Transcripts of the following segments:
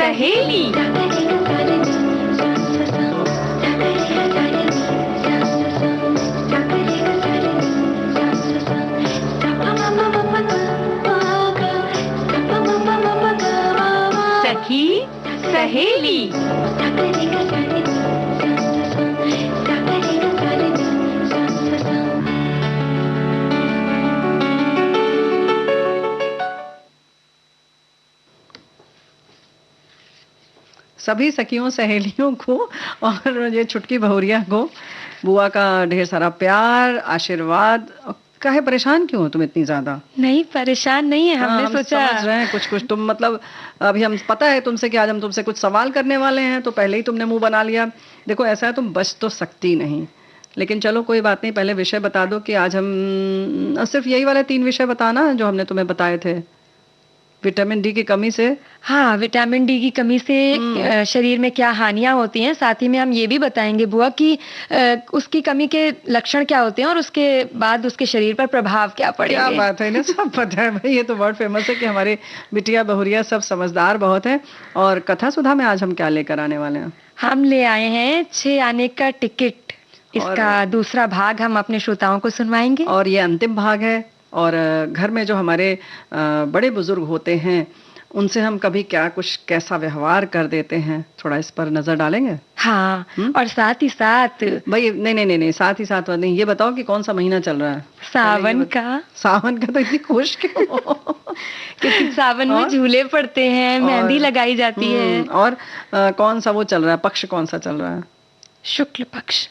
सहेली। सखी सहेली। सभी सखियों सहेलियों को और ये छुटकी बहुरिया को बुआ का ढेर सारा प्यार आशीर्वाद। काहे परेशान क्यों हो तुम इतनी ज्यादा? नहीं परेशान नहीं है, हमने हम सोचा समझ रहे हैं कुछ कुछ तुम मतलब अभी हम पता है तुमसे कि आज हम तुमसे कुछ सवाल करने वाले हैं तो पहले ही तुमने मुंह बना लिया। देखो ऐसा है तुम बच तो सकती नहीं, लेकिन चलो कोई बात नहीं, पहले विषय बता दो कि आज हम सिर्फ यही वाले 3 विषय बताना जो हमने तुम्हें बताए थे। विटामिन डी की कमी से, हाँ विटामिन डी की कमी से शरीर में क्या हानियां होती हैं, साथ ही में हम ये भी बताएंगे बुआ कि उसकी कमी के लक्षण क्या होते हैं और उसके बाद उसके शरीर पर प्रभाव क्या पड़ेंगे। क्या बात है, इन्हें सब पता है भाई, ये तो वर्ड फेमस है कि हमारे बिटिया बहुरिया सब समझदार बहुत है। और कथा सुधा में आज हम क्या लेकर आने वाले हैं? हम ले आए हैं 6 आने का टिकट। इसका दूसरा भाग हम अपने श्रोताओं को सुनवाएंगे और ये अंतिम भाग है। और घर में जो हमारे बड़े बुजुर्ग होते हैं उनसे हम कभी क्या कुछ कैसा व्यवहार कर देते हैं, थोड़ा इस पर नजर डालेंगे। हाँ और साथ ही साथ भाई नहीं साथ ही साथ नहीं, ये बताओ कि कौन सा महीना चल रहा है? सावन का। सावन का तो इतनी खुश क्यों हो? क्योंकि सावन में झूले पड़ते हैं, मेहंदी लगाई जाती है। और कौन सा वो चल रहा है, पक्ष कौन सा चल रहा है? शुक्ल पक्ष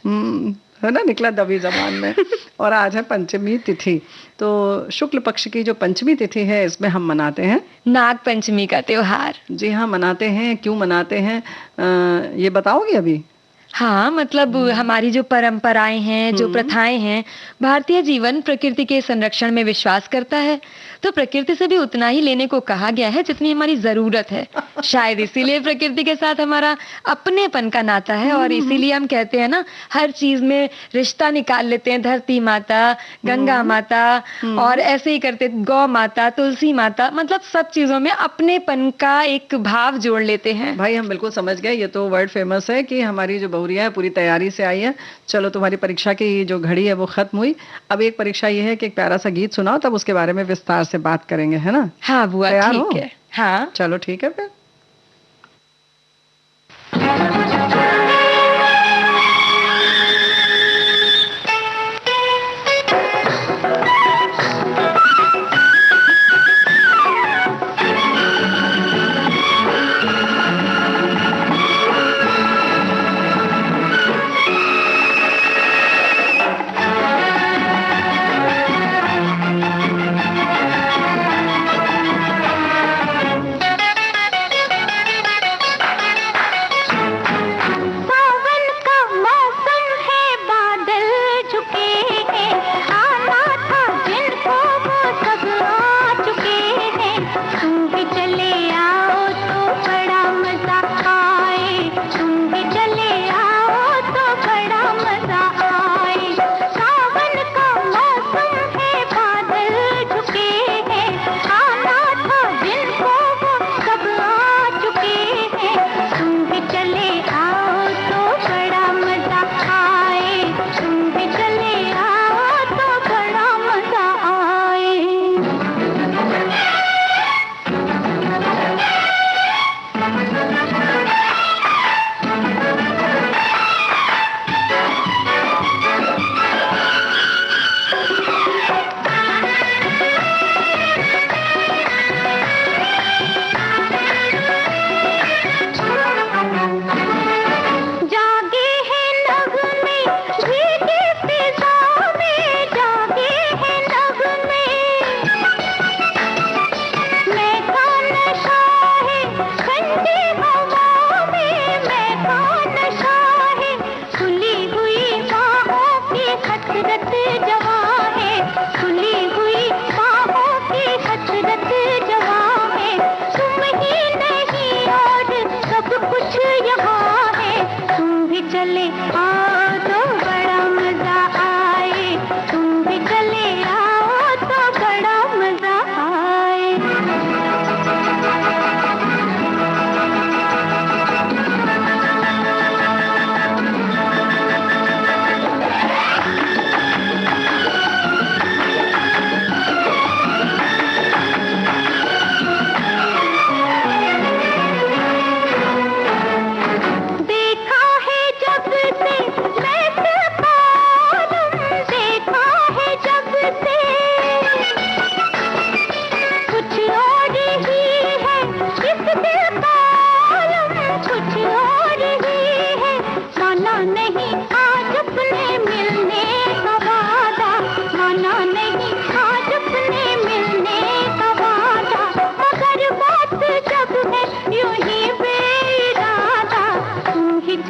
है ना, निकला दबी जबान में। और आज है पंचमी तिथि, तो शुक्ल पक्ष की जो पंचमी तिथि है इसमें हम मनाते हैं नाग पंचमी का त्योहार। जी हाँ मनाते हैं। क्यों मनाते हैं ये बताओगे अभी? हाँ मतलब हमारी जो परंपराएं हैं, जो प्रथाएं हैं, भारतीय जीवन प्रकृति के संरक्षण में विश्वास करता है, तो प्रकृति से भी उतना ही लेने को कहा गया है जितनी हमारी जरूरत है। शायद इसीलिए प्रकृति के साथ हमारा अपनेपन का नाता है और इसीलिए हम कहते हैं ना, हर चीज में रिश्ता निकाल लेते हैं। धरती माता, गंगा माता और ऐसे ही करते, गौ माता, तुलसी माता, मतलब सब चीजों में अपनेपन का एक भाव जोड़ लेते हैं। भाई हम बिल्कुल समझ गए, ये तो वर्ड फेमस है कि हमारी जो बहुरिया है पूरी तैयारी से आई है। चलो तुम्हारी परीक्षा की जो घड़ी है वो खत्म हुई, अब एक परीक्षा ये है कि एक प्यारा सा गीत सुनाओ, तब उसके बारे में विस्तार से बात करेंगे, है ना? हाँ बुआ ठीक है। हाँ चलो ठीक है फिर।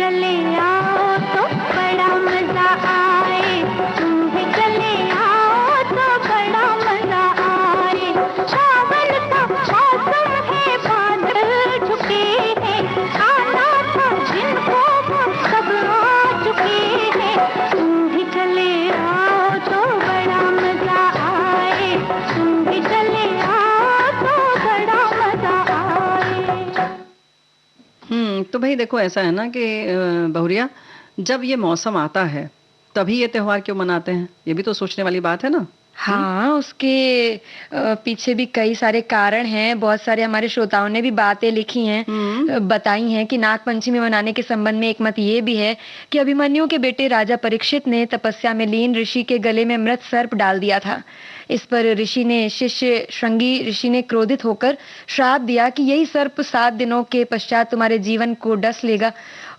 चले आओ तो बड़ा मजा आए, तुम भी चले आओ तो बड़ा मजा आए। सावन का मौसम है, बादल झुके हैं, आना था जिनको वो सब आ चुके हैं। तुम भी चले आओ तो बड़ा मजा आए, तुम भी चले आओ तो बड़ा मजा आए। तो भाई देखो ऐसा है ना कि बहुरिया, जब ये मौसम आता है तभी ये त्योहार क्यों मनाते हैं, ये भी तो सोचने वाली बात है ना। हाँ, उसके पीछे भी कई सारे कारण हैं। बहुत सारे हमारे श्रोताओं ने भी बातें लिखी हैं, बताई हैं कि नाग पंचमी मनाने के संबंध में एक मत ये भी है कि अभिमन्यु के बेटे राजा परीक्षित ने तपस्या में लीन ऋषि के गले में मृत सर्प डाल दिया था। इस पर ऋषि ने शिष्य श्रृंगी ऋषि ने क्रोधित होकर श्राप दिया कि यही सर्प 7 दिनों के पश्चात तुम्हारे जीवन को डस लेगा।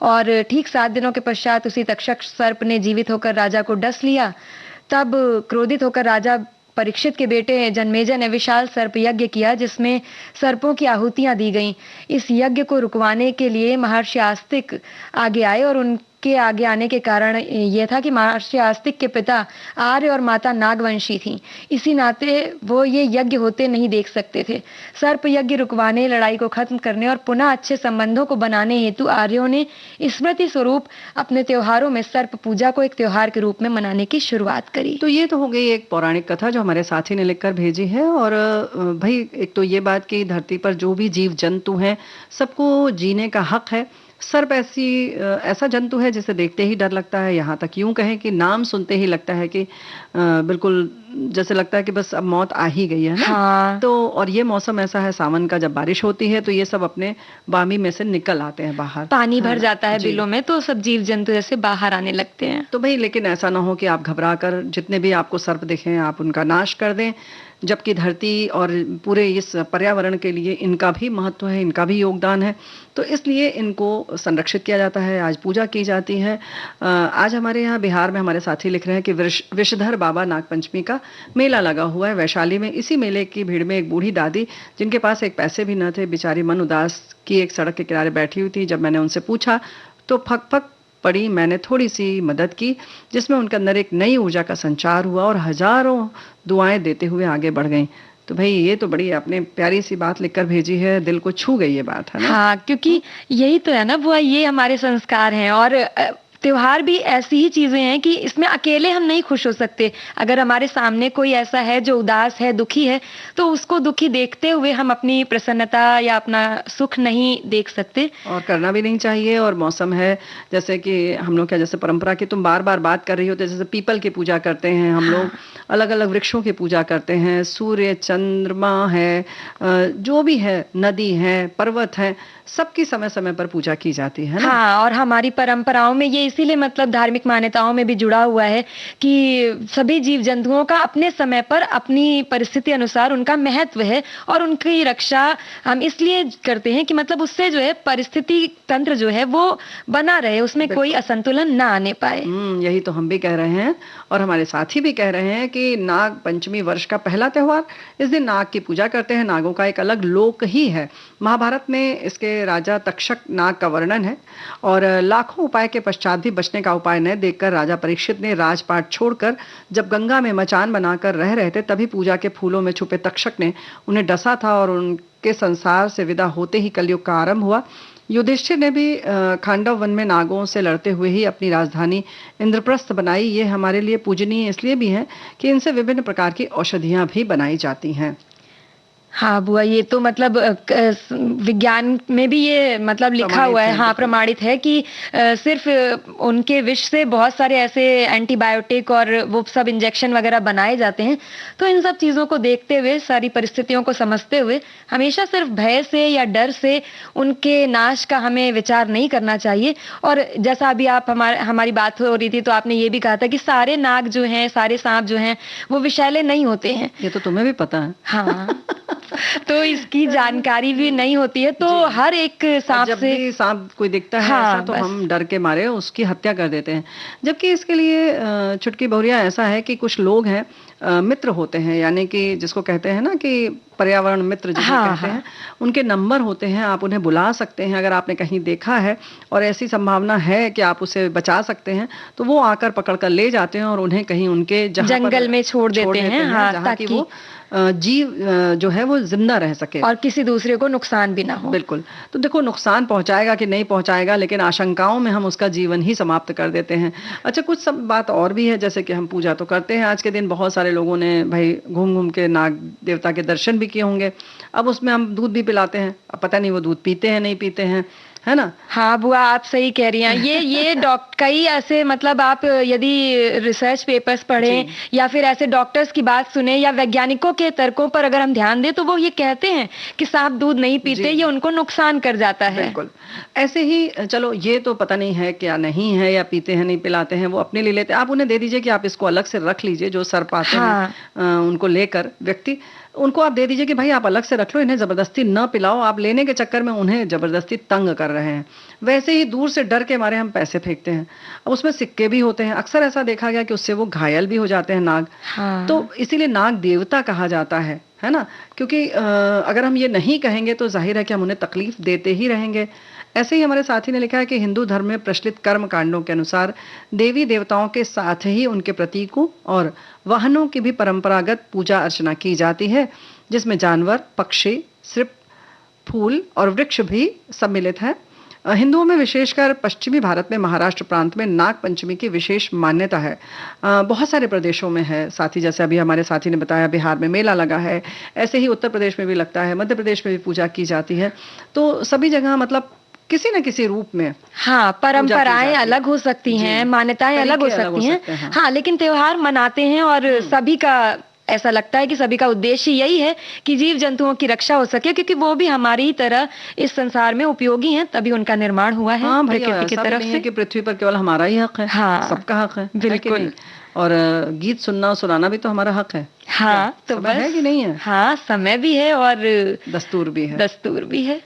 और ठीक 7 दिनों के पश्चात उसी तक्षक सर्प ने जीवित होकर राजा को डस लिया। तब क्रोधित होकर राजा परीक्षित के बेटे जन्मेजय ने विशाल सर्प यज्ञ किया, जिसमें सर्पों की आहुतियां दी गईं। इस यज्ञ को रुकवाने के लिए महर्षि आस्तिक आगे आए और उनके आगे आने के कारण यह था कि महर्षि आस्तिक के पिता आर्य और माता नागवंशी थी। इसी नाते वो ये यज्ञ होते नहीं देख सकते थे। सर्प यज्ञ रुकवाने, लड़ाई को खत्म करने और पुनः अच्छे संबंधों को बनाने हेतु आर्यों ने स्मृति स्वरूप अपने त्योहारों में सर्प पूजा को एक त्योहार के रूप में मनाने की शुरुआत करी। तो ये तो हो गई एक पौराणिक कथा जो हमारे साथी ने लिखकर भेजी है। और भाई एक तो ये बात कि धरती पर जो भी जीव जंतु हैं सबको जीने का हक है। सर्प ऐसा जंतु है जिसे देखते ही डर लगता है, यहाँ तक यूं कहें कि नाम सुनते ही लगता है कि बिल्कुल जैसे लगता है कि बस अब मौत आ ही गई है ना। हाँ। तो और ये मौसम ऐसा है सावन का, जब बारिश होती है तो ये सब अपने बामी में से निकल आते हैं बाहर, पानी भर जाता है बिलों में, तो सब जीव जंतु जैसे बाहर आने लगते हैं। तो भाई लेकिन ऐसा ना हो कि आप घबरा कर जितने भी आपको सर्प दिखें आप उनका नाश कर दें, जबकि धरती और पूरे इस पर्यावरण के लिए इनका भी महत्व है, इनका भी योगदान है। तो इसलिए इनको संरक्षित किया जाता है, आज पूजा की जाती है। आज हमारे यहाँ बिहार में हमारे साथी लिख रहे हैं कि विषधर बाबा नागपंचमी का मेला लगा हुआ है वैशाली में। इसी मेले की भीड़ में एक बूढ़ी दादी, जिनके पास एक पैसे भी न थे, बेचारी मन उदास की एक सड़क के किनारे बैठी हुई थी। जब मैंने उनसे पूछा तो फक फक पड़ी। मैंने थोड़ी सी मदद की, जिसमें उनके अंदर एक नई ऊर्जा का संचार हुआ और हजारों दुआएं देते हुए आगे बढ़ गईं। तो भाई ये तो बड़ी आपने प्यारी सी बात लिखकर भेजी है, दिल को छू गई ये बात, है ना। हाँ, क्योंकि यही तो है ना बुआ, ये हमारे संस्कार हैं। और त्योहार भी ऐसी ही चीजें हैं कि इसमें अकेले हम नहीं खुश हो सकते। अगर हमारे सामने कोई ऐसा है जो उदास है, दुखी है, तो उसको दुखी देखते हुए हम अपनी प्रसन्नता या अपना सुख नहीं देख सकते, और करना भी नहीं चाहिए। और मौसम है जैसे कि हम लोग क्या, जैसे परंपरा की तुम बार बार बात कर रही हो, जैसे पीपल की पूजा करते हैं हम लोग, अलग अलग वृक्षों की पूजा करते हैं, सूर्य चंद्रमा है, जो भी है, नदी है, पर्वत है, सबकी समय समय पर पूजा की जाती है ना। हाँ, और हमारी परंपराओं में ये इसीलिए मतलब धार्मिक मान्यताओं में भी जुड़ा हुआ है कि सभी जीव जंतुओं का अपने समय पर अपनी परिस्थिति अनुसार उनका महत्व है, और उनकी रक्षा हम इसलिए करते हैं कि मतलब उससे जो है परिस्थिति तंत्र जो है वो बना रहे, उसमें कोई असंतुलन ना आने पाए। यही तो हम भी कह रहे हैं और हमारे साथी भी कह रहे हैं कि नाग पंचमी वर्ष का पहला त्योहार। इस दिन नाग की पूजा करते हैं। नागों का एक अलग लोक ही है। महाभारत में इसके राजा तक्षक नाग का वर्णन है। और लाखों उपाय के पश्चात भी बचने का उपाय न देखकर राजा परीक्षित ने राजपाट छोड़कर जब गंगा में मचान बनाकर रह रहे थे, तभी पूजा के फूलों में छुपे तक्षक ने उन्हें डसा था और उनके संसार से विदा होते ही कलयुग का आरंभ हुआ। युधिष्ठिर ने भी खांडव वन में नागों से लड़ते हुए ही अपनी राजधानी इंद्रप्रस्थ बनाई। ये हमारे लिए पूजनीय इसलिए भी है कि इनसे विभिन्न प्रकार की औषधियां भी बनाई जाती हैं। हाँ बुआ, ये तो मतलब विज्ञान में भी ये मतलब लिखा हुआ है, हाँ प्रमाणित है कि सिर्फ उनके विष से बहुत सारे ऐसे एंटीबायोटिक और वो सब इंजेक्शन वगैरह बनाए जाते हैं। तो इन सब चीजों को देखते हुए, सारी परिस्थितियों को समझते हुए, हमेशा सिर्फ भय से या डर से उनके नाश का हमें विचार नहीं करना चाहिए। और जैसा अभी आप हमारी बात हो रही थी तो आपने ये भी कहा था कि सारे नाग जो हैं, सारे सांप जो हैं वो विषैले नहीं होते हैं। ये तो तुम्हें भी पता है। हाँ तो इसकी जानकारी भी नहीं होती है, तो हर एक सांप जब से भी सांप कोई दिखता है हाँ, ऐसा तो हम डर के मारे उसकी हत्या कर देते हैं। जबकि इसके लिए चुटकी बहुरिया ऐसा है कि कुछ लोग हैं मित्र होते हैं, यानी कि जिसको कहते हैं ना कि पर्यावरण मित्र जिसे हाँ, कहते हाँ। हैं, उनके नंबर होते हैं, आप उन्हें बुला सकते हैं अगर आपने कहीं देखा है और ऐसी संभावना है कि आप उसे बचा सकते हैं, तो वो आकर पकड़ कर ले जाते हैं और उन्हें कहीं उनके जंगल में छोड़ देते हैं, हाँ, जहाँ की ताकि वो जीव जो है वो जिंदा रह सके और किसी दूसरे को नुकसान भी ना हो। बिल्कुल। तो देखो नुकसान पहुंचाएगा कि नहीं पहुंचाएगा, लेकिन आशंकाओं में हम उसका जीवन ही समाप्त कर देते हैं। अच्छा, कुछ सब बात और भी है, जैसे कि हम पूजा तो करते हैं आज के दिन, बहुत सारे लोगों ने भाई घूम घूम के नाग देवता के दर्शन भी किए होंगे। अब उसमें हम दूध भी पिलाते हैं, अब पता नहीं वो दूध पीते हैं नहीं पीते हैं, है ना? हाँ बुआ, आप सही कह रही हैं। ये कई ऐसे, मतलब आप यदि रिसर्च पेपर्स पढ़ें या फिर ऐसे डॉक्टर्स की बात सुने या वैज्ञानिकों के तर्कों पर अगर हम ध्यान दें, तो वो ये कहते हैं कि सांप दूध नहीं पीते, ये उनको नुकसान कर जाता है। बिल्कुल। ऐसे ही चलो, ये तो पता नहीं है क्या नहीं है, या पीते हैं नहीं पिलाते हैं, वो अपने लिए लेते हैं। आप उन्हें दे दीजिए कि आप इसको अलग से रख लीजिए, जो सर पाते हैं उनको लेकर व्यक्ति, उनको आप दे दीजिए कि भाई आप अलग से रख लो, इन्हें जबरदस्ती न पिलाओ, आप लेने के चक्कर में उन्हें जबरदस्ती तंग कर रहे हैं। वैसे ही दूर से डर के मारे हम पैसे फेंकते हैं, अब उसमें सिक्के भी होते हैं, अक्सर ऐसा देखा गया कि उससे वो घायल भी हो जाते हैं नाग। तो इसीलिए नाग देवता कहा जाता है ना? क्योंकि अगर हम ये नहीं कहेंगे तो जाहिर है कि हम उन्हें तकलीफ देते ही रहेंगे। ऐसे ही हमारे साथी ने लिखा है कि हिंदू धर्म में प्रचलित कर्म कांडों के अनुसार देवी देवताओं के साथ ही उनके प्रतीकों और वाहनों की भी परंपरागत पूजा अर्चना की जाती है, जिसमें जानवर, पक्षी, सिर्फ फूल और वृक्ष भी सम्मिलित हैं। हिंदुओं में विशेषकर पश्चिमी भारत में महाराष्ट्र प्रांत में नाग पंचमी की विशेष मान्यता है। बहुत सारे प्रदेशों में है साथी, जैसे अभी हमारे साथी ने बताया बिहार में मेला लगा है, ऐसे ही उत्तर प्रदेश में भी लगता है, मध्य प्रदेश में भी पूजा की जाती है। तो सभी जगह मतलब किसी न किसी रूप में हाँ, परंपराएं अलग हो सकती हैं, मान्यताएं अलग हो सकती हैं, हाँ, लेकिन त्योहार मनाते हैं और सभी का ऐसा लगता है कि सभी का उद्देश्य यही है कि जीव जंतुओं की रक्षा हो सके, क्योंकि वो भी हमारी ही तरह इस संसार में उपयोगी हैं, तभी उनका निर्माण हुआ है प्रकृति की तरफ से। कि पृथ्वी पर केवल हमारा ही हक है, हाँ, सबका हक है, बिल्कुल। और गीत सुनना सुनाना भी तो हमारा हक है। हाँ, तो बस है कि नहीं है? हाँ, समय भी है और दस्तूर भी है।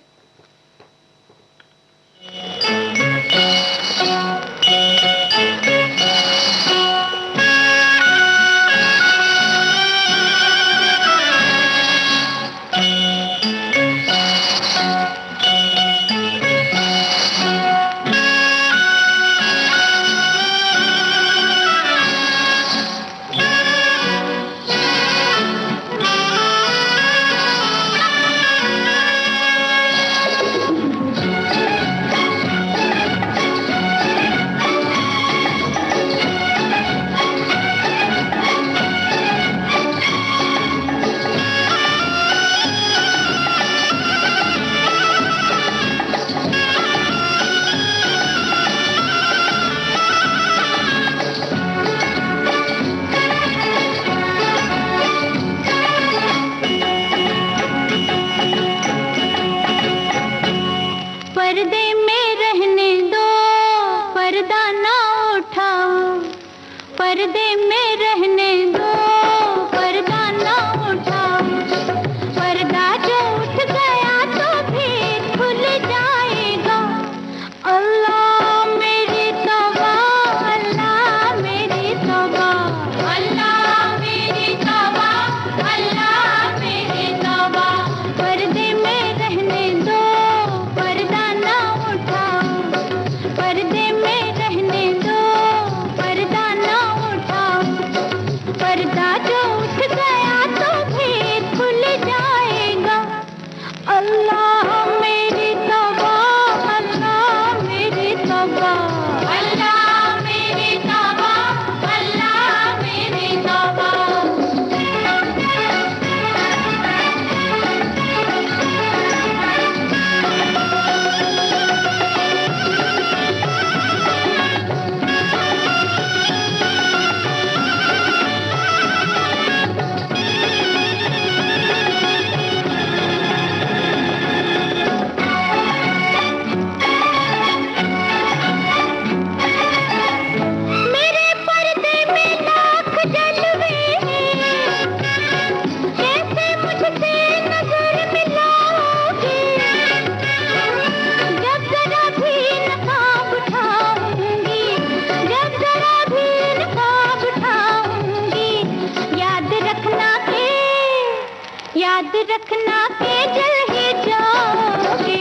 याद रखना के जल ही जाओगे।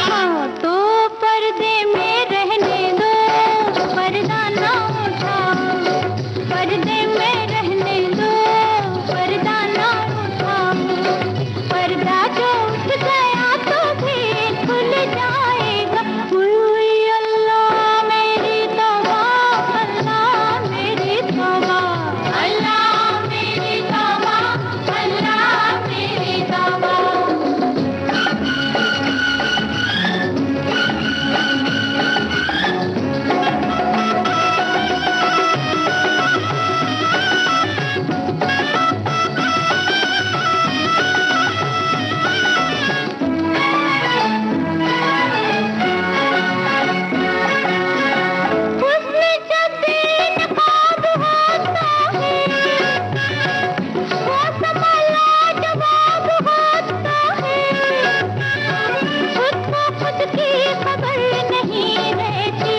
हाँ तो पर्दे में रहने दो, पर्दा ना उठाओ, पर्दे में रहने दो, पर्दा ना उठाओ। पर्दा जो उठ गया तो फिर खुल जाएगा। उई अल्लाह मेरी तौबा, अल्लाह मेरी तौबा, अल्लाह मेरी तौबा, अल्लाह मेरी तौबा। हुस्न जब बेनकाब होता है, वो समा लाजवाब होता है। खुद को खुद की खबर नहीं रहती,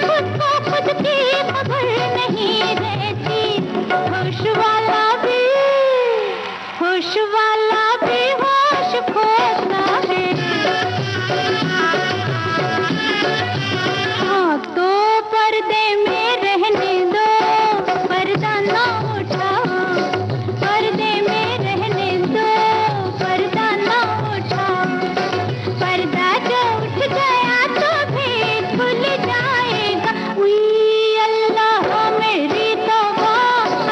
खुद को खुद की खबर नहीं रहती। होश वाला भी होश खोता है। हाँ तो पर्दे में रहने दो, पर्दा ना उठाओ, पर्दे में रहने दो, पर्दा ना उठाओ। पर्दा जो उठ गया तो फिर खुल जाएगा। उई अल्लाह मेरी तौबा,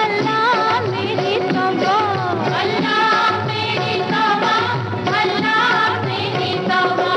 अल्लाह मेरी तौबा, अल्लाह मेरी तौबा, अल्लाह मेरी तौबा।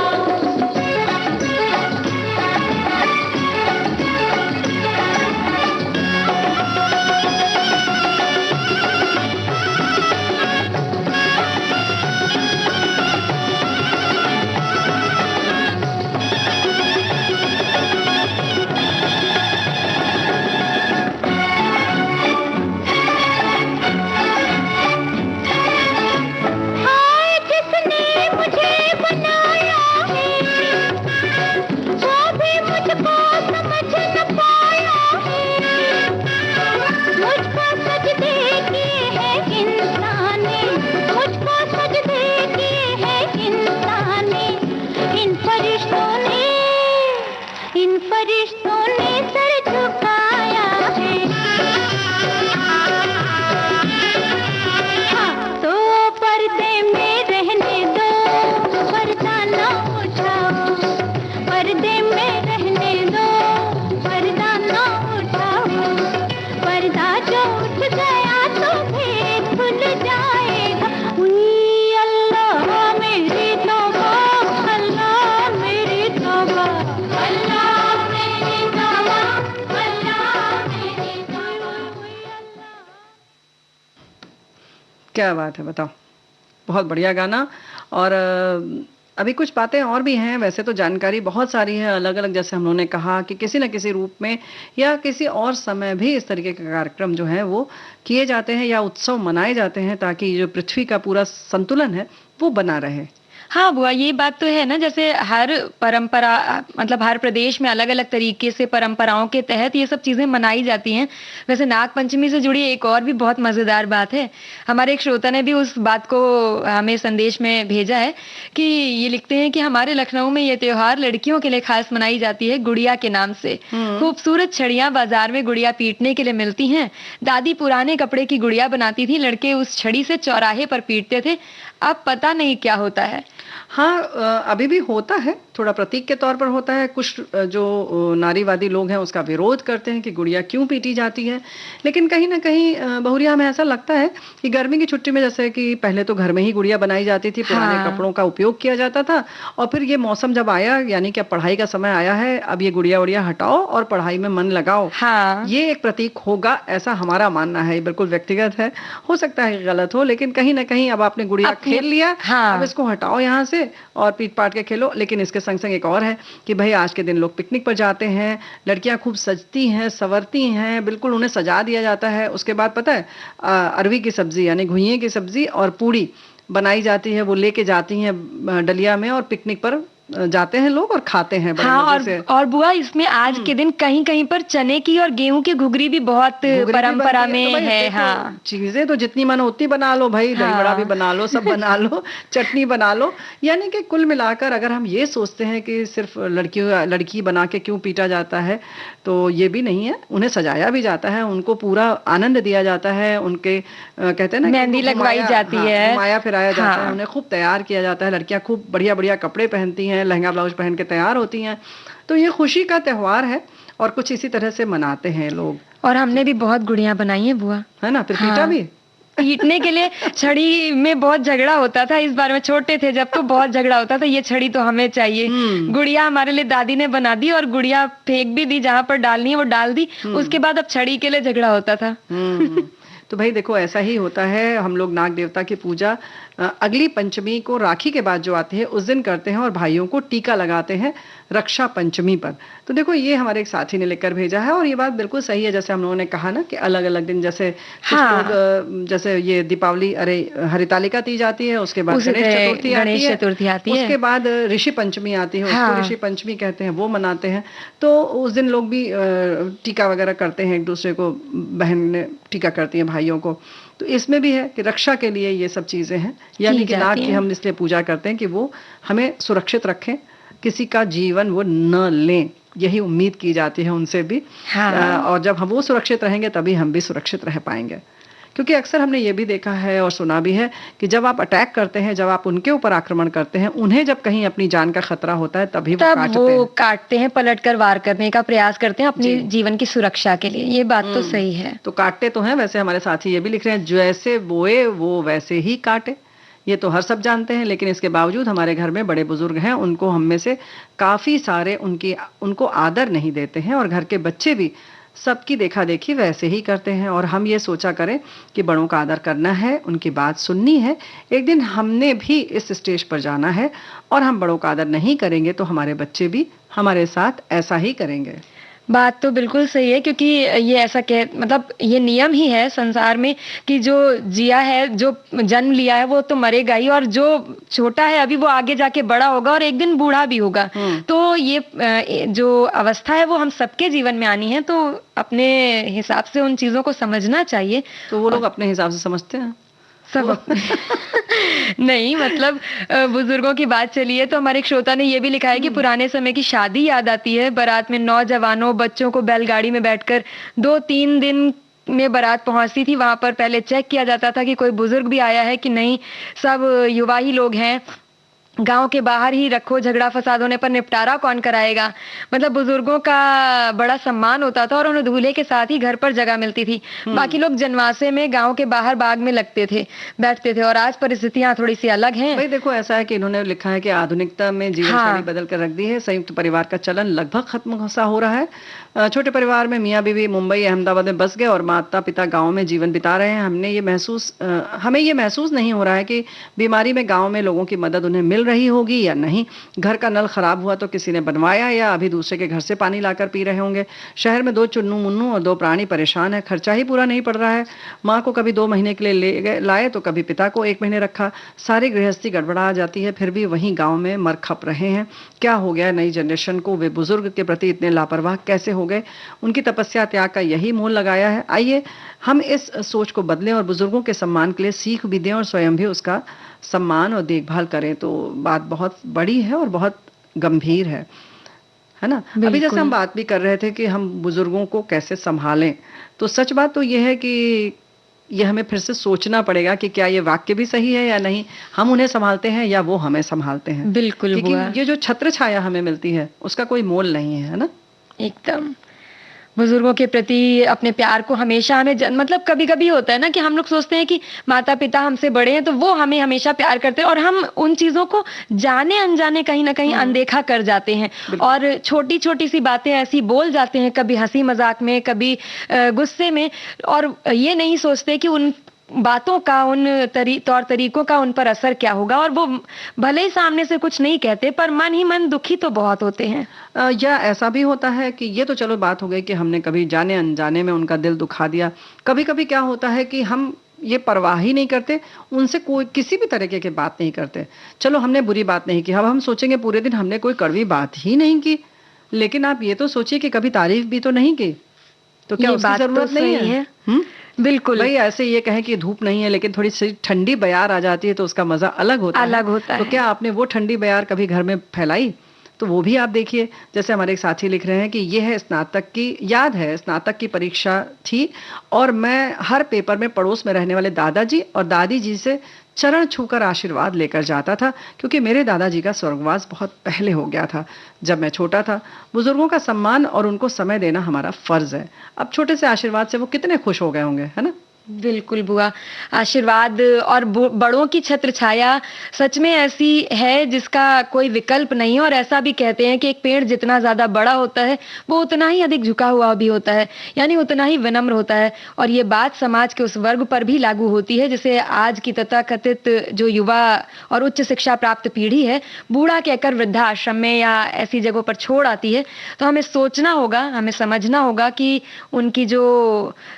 हाय जिसने मुझे बनाया है, वो भी मुझको समझ न पाया है। मुझको सजदे किए है इंसान ने, मुझको सजदे किए है इंसान ने। इन फरिश्तों ने सर झुकाया है। हाँ तो पर्दे में रहने दो, पर्दा ना उठाओ, पर्दे में रहने दो, पर्दा ना उठाओ। पर्दा जो उठ गया तो फिर खुल जाएगा। उई अल्लाह मेरी तौबा, अल्लाह मेरी तौबा, अल्लाह मेरी तौबा, अल्लाह मेरी तौबा। क्या बात है, बताओ, बहुत बढ़िया गाना। और अभी कुछ बातें और भी हैं, वैसे तो जानकारी बहुत सारी है अलग अलग, जैसे हम लोगों ने कहा कि किसी न किसी रूप में या किसी और समय भी इस तरीके के कार्यक्रम जो है वो किए जाते हैं या उत्सव मनाए जाते हैं, ताकि जो पृथ्वी का पूरा संतुलन है वो बना रहे। हाँ बुआ, ये बात तो है ना, जैसे हर परंपरा मतलब हर प्रदेश में अलग अलग तरीके से परंपराओं के तहत ये सब चीजें मनाई जाती हैं। वैसे नाग पंचमी से जुड़ी एक और भी बहुत मजेदार बात है। हमारे एक श्रोता ने भी उस बात को हमें संदेश में भेजा है कि ये लिखते हैं कि हमारे लखनऊ में ये त्योहार लड़कियों के लिए खास मनाई जाती है, गुड़िया के नाम से। खूबसूरत छड़ियां बाजार में गुड़िया पीटने के लिए मिलती हैं। दादी पुराने कपड़े की गुड़िया बनाती थी, लड़के उस छड़ी से चौराहे पर पीटते थे। अब पता नहीं क्या होता है। हाँ, अभी भी होता है, थोड़ा प्रतीक के तौर पर होता है। कुछ जो नारीवादी लोग हैं उसका विरोध करते हैं कि गुड़िया क्यों पीटी जाती है। लेकिन कहीं ना कहीं बहुरिया हमें ऐसा लगता है कि गर्मी की छुट्टी में, जैसे कि पहले तो घर में ही गुड़िया बनाई जाती थी, पुराने कपड़ों का उपयोग किया जाता था, और फिर ये मौसम जब आया, यानी कि अब पढ़ाई का समय आया है, अब ये गुड़िया उड़िया हटाओ और पढ़ाई में मन लगाओ, ये एक प्रतीक होगा, ऐसा हमारा मानना है। बिल्कुल व्यक्तिगत है, हो सकता है गलत हो, लेकिन कहीं ना कहीं अब आपने गुड़िया खेल लिया, अब इसको हटाओ यहाँ से और पीट पाट के खेलो। लेकिन इसके संग संग एक और है कि भाई आज के दिन लोग पिकनिक पर जाते हैं, लड़कियां खूब सजती हैं, संवरती हैं, बिल्कुल उन्हें सजा दिया जाता है। उसके बाद पता है अरवी की सब्जी यानी घुइयां की सब्जी और पूड़ी बनाई जाती है, वो लेके जाती हैं डलिया में और पिकनिक पर जाते हैं लोग और खाते हैं बड़े हाँ, मजे से। और बुआ इसमें आज के दिन कहीं कहीं पर चने की और गेहूं की घुघरी भी बहुत घुघरी भी परंपरा बनती तो में भाई है। देखो, हाँ चीजें तो जितनी मानो उतनी बना लो भाई, दही बड़ा भी हाँ बना लो, सब बना लो, चटनी बना लो। यानी कि कुल मिलाकर अगर हम ये सोचते हैं कि सिर्फ लड़की बना के क्यों पीटा जाता है, तो ये भी नहीं है। उन्हें सजाया भी जाता है, उनको पूरा आनंद दिया जाता है, उनके कहते हैं ना कि मेहंदी उनको लगवाई घुमाया, जाती हाँ, है। घुमाया फिराया जाता है, हाँ उन्हें खूब तैयार किया जाता है। लड़कियां खूब बढ़िया बढ़िया कपड़े पहनती हैं, लहंगा ब्लाउज पहन के तैयार होती हैं। तो ये खुशी का त्योहार है और कुछ इसी तरह से मनाते हैं लोग, और हमने भी बहुत गुड़ियां बनाई हैं बुआ। है ना। फिर पीटा हाँ भी। पीटने के लिए छड़ी में बहुत झगड़ा होता था। इस बार में छोटे थे जब, तो बहुत झगड़ा होता था, ये छड़ी तो हमें चाहिए। गुड़िया हमारे लिए दादी ने बना दी और गुड़िया फेंक भी दी, जहां पर डालनी है वो डाल दी। उसके बाद अब छड़ी के लिए झगड़ा होता था। तो भाई देखो ऐसा ही होता है। हम लोग नाग देवता की पूजा अगली पंचमी को, राखी के बाद जो आती है उस दिन करते हैं और भाइयों को टीका लगाते हैं रक्षा पंचमी पर। तो देखो ये हमारे एक साथी ने लिखकर भेजा है और ये बात बिल्कुल सही है। जैसे हम लोगों ने कहा ना कि अलग अलग दिन, जैसे कुछ हाँ लोग जैसे ये दीपावली, अरे हरितालिका तीज आती है, उसके बाद उसी गणेश तरह चतुर्थी आती गणेश है, चतुर्थी आती है। उसके बाद ऋषि पंचमी आती है, उसको हाँ ऋषि पंचमी कहते हैं, वो मनाते हैं। तो उस दिन लोग भी टीका वगैरह करते हैं, एक दूसरे को बहन टीका करती है भाइयों को। तो इसमें भी है कि रक्षा के लिए ये सब चीजें हैं। यानी कि नाग की हम इसलिए पूजा करते हैं कि वो हमें सुरक्षित रखें, किसी का जीवन वो न लें, यही उम्मीद की जाती है उनसे भी। हाँ और जब हम वो सुरक्षित रहेंगे तभी हम भी सुरक्षित रह पाएंगे। क्योंकि अक्सर हमने ये भी देखा है और सुना भी है कि जब आप अटैक करते हैं, जब आप उनके ऊपर आक्रमण करते हैं, उन्हें जब कहीं अपनी जान का खतरा होता है तभी वो काटते हैं, पलट कर वार करने का प्रयास करते हैं अपनी जीवन की सुरक्षा के लिए। ये बात तो सही है। तो काटते तो हैं। वैसे हमारे साथी ये भी लिख रहे हैं, जैसे बोए वो वैसे ही काटे। ये तो हर सब जानते हैं, लेकिन इसके बावजूद हमारे घर में बड़े बुजुर्ग हैं, उनको हम में से काफी सारे उनको आदर नहीं देते हैं और घर के बच्चे भी सबकी देखा देखी वैसे ही करते हैं। और हम ये सोचा करें कि बड़ों का आदर करना है, उनकी बात सुननी है। एक दिन हमने भी इस स्टेज पर जाना है और हम बड़ों का आदर नहीं करेंगे तो हमारे बच्चे भी हमारे साथ ऐसा ही करेंगे। बात तो बिल्कुल सही है, क्योंकि ये ऐसा मतलब ये नियम ही है संसार में कि जो जिया है, जो जन्म लिया है, वो तो मरेगा ही, और जो छोटा है अभी वो आगे जाके बड़ा होगा और एक दिन बूढ़ा भी होगा। तो ये जो अवस्था है वो हम सबके जीवन में आनी है, तो अपने हिसाब से उन चीजों को समझना चाहिए। तो वो लोग अपने हिसाब से समझते हैं सब नहीं, मतलब बुजुर्गों की बात चली है तो हमारे एक श्रोता ने ये भी लिखा है कि पुराने समय की शादी याद आती है। बारात में नौजवानों बच्चों को बैलगाड़ी में बैठकर 2-3 दिन में बारात पहुंचती थी। वहां पर पहले चेक किया जाता था कि कोई बुजुर्ग भी आया है कि नहीं, सब युवा ही लोग हैं। गांव के बाहर ही रखो, झगड़ा फसाद होने पर निपटारा कौन कराएगा। मतलब बुजुर्गों का बड़ा सम्मान होता था और उन्हें दूल्हे के साथ ही घर पर जगह मिलती थी। बाकी लोग जनवासे में गांव के बाहर बाग में लगते थे, बैठते थे। और आज परिस्थितियां थोड़ी सी अलग हैं। भाई देखो ऐसा है कि इन्होंने लिखा है कि आधुनिकता में जीवन शैली बदल कर रख दी है, संयुक्त परिवार का चलन लगभग खत्म सा हो रहा है। छोटे परिवार में मियाँ बीवी मुंबई अहमदाबाद में बस गए और माता पिता गाँव में जीवन बिता रहे हैं। हमें ये महसूस नहीं हो रहा है कि बीमारी में गाँव में लोगों की मदद उन्हें मिल रही होगी या नहीं। घर का नल खराब हुआ तो किसी ने बनवाया या अभी दूसरे के घर से पानी लाकर पी रहे होंगे। शहर में 2 चुन्नू मुन्नू और 2 प्राणी परेशान है, खर्चा ही पूरा नहीं पड़ रहा है। माँ को कभी 2 महीने के लिए लाए तो कभी पिता को 1 महीने रखा। सारी गृहस्थी गड़बड़ा जाती है, फिर भी वहीं गाँव में मर खप रहे हैं। क्या हो गया नई जनरेशन को? वे बुजुर्ग के प्रति इतने लापरवाह कैसे हो गए? उनकी तपस्या त्याग का यही मोल लगाया है। आइए हम इस सोच को बदलें और बुजुर्गों के सम्मान के लिए सीख भी दें और स्वयं भी उसका सम्मान और देखभाल करें। तो बात बहुत बड़ी है और बहुत गंभीर है ना। अभी जैसे हम बात भी कर रहे थे कि हम बुजुर्गों को कैसे संभालें, तो सच बात तो यह है कि ये हमें फिर से सोचना पड़ेगा कि क्या ये वाक्य भी सही है या नहीं। हम उन्हें संभालते हैं या वो हमें संभालते हैं। बिल्कुल, क्योंकि ये जो छत्र छाया हमें मिलती है उसका कोई मोल नहीं है ना। एकदम बुजुर्गों के प्रति अपने प्यार को हमेशा हमें मतलब कभी कभी होता है ना कि हम लोग सोचते हैं कि माता पिता हमसे बड़े हैं तो वो हमें हमेशा प्यार करते हैं, और हम उन चीजों को जाने अनजाने कहीं ना कहीं अनदेखा कर जाते हैं और छोटी छोटी सी बातें ऐसी बोल जाते हैं, कभी हंसी मजाक में, कभी गुस्से में, और ये नहीं सोचते कि उन बातों का, उन तौर तरीकों का उन पर असर क्या होगा। और वो भले ही सामने से कुछ नहीं कहते पर मन ही मन दुखी तो बहुत होते हैं। या ऐसा भी होता है कि ये तो चलो बात हो गई कि हमने कभी जाने अनजाने में उनका दिल दुखा दिया। कभी कभी क्या होता है कि हम ये परवाह ही नहीं करते, उनसे कोई किसी भी तरीके की बात नहीं करते। चलो हमने बुरी बात नहीं की, अब हम सोचेंगे पूरे दिन हमने कोई कड़वी बात ही नहीं की, लेकिन आप ये तो सोचिए कि कभी तारीफ भी तो नहीं की, तो क्या ये उसकी बात तो जरूरत नहीं सही है? है। बिल्कुल भाई ऐसे ये कहें कि धूप नहीं है लेकिन थोड़ी सी ठंडी बयार आ जाती है तो उसका मजा अलग होता है। अलग होता तो है। क्या आपने वो ठंडी बयार कभी घर में फैलाई? तो वो भी आप देखिए, जैसे हमारे एक साथी लिख रहे हैं कि ये है स्नातक की याद है, स्नातक की परीक्षा थी और मैं हर पेपर में पड़ोस में रहने वाले दादाजी और दादी जी से चरण छूकर आशीर्वाद लेकर जाता था, क्योंकि मेरे दादाजी का स्वर्गवास बहुत पहले हो गया था जब मैं छोटा था। बुजुर्गों का सम्मान और उनको समय देना हमारा फर्ज है। अब छोटे से आशीर्वाद से वो कितने खुश हो गए होंगे, है ना? बिल्कुल बुआ, आशीर्वाद और बड़ों की छत्र छाया सच में ऐसी है जिसका कोई विकल्प नहीं है। और ऐसा भी कहते हैं कि एक पेड़ जितना ज्यादा बड़ा होता है वो उतना ही अधिक झुका हुआ भी होता है, यानी उतना ही विनम्र होता है। और ये बात समाज के उस वर्ग पर भी लागू होती है जिसे आज की तथाकथित जो युवा और उच्च शिक्षा प्राप्त पीढ़ी है बूढ़ा कहकर वृद्धाश्रम में या ऐसी जगहों पर छोड़ आती है। तो हमें सोचना होगा, हमें समझना होगा कि उनकी जो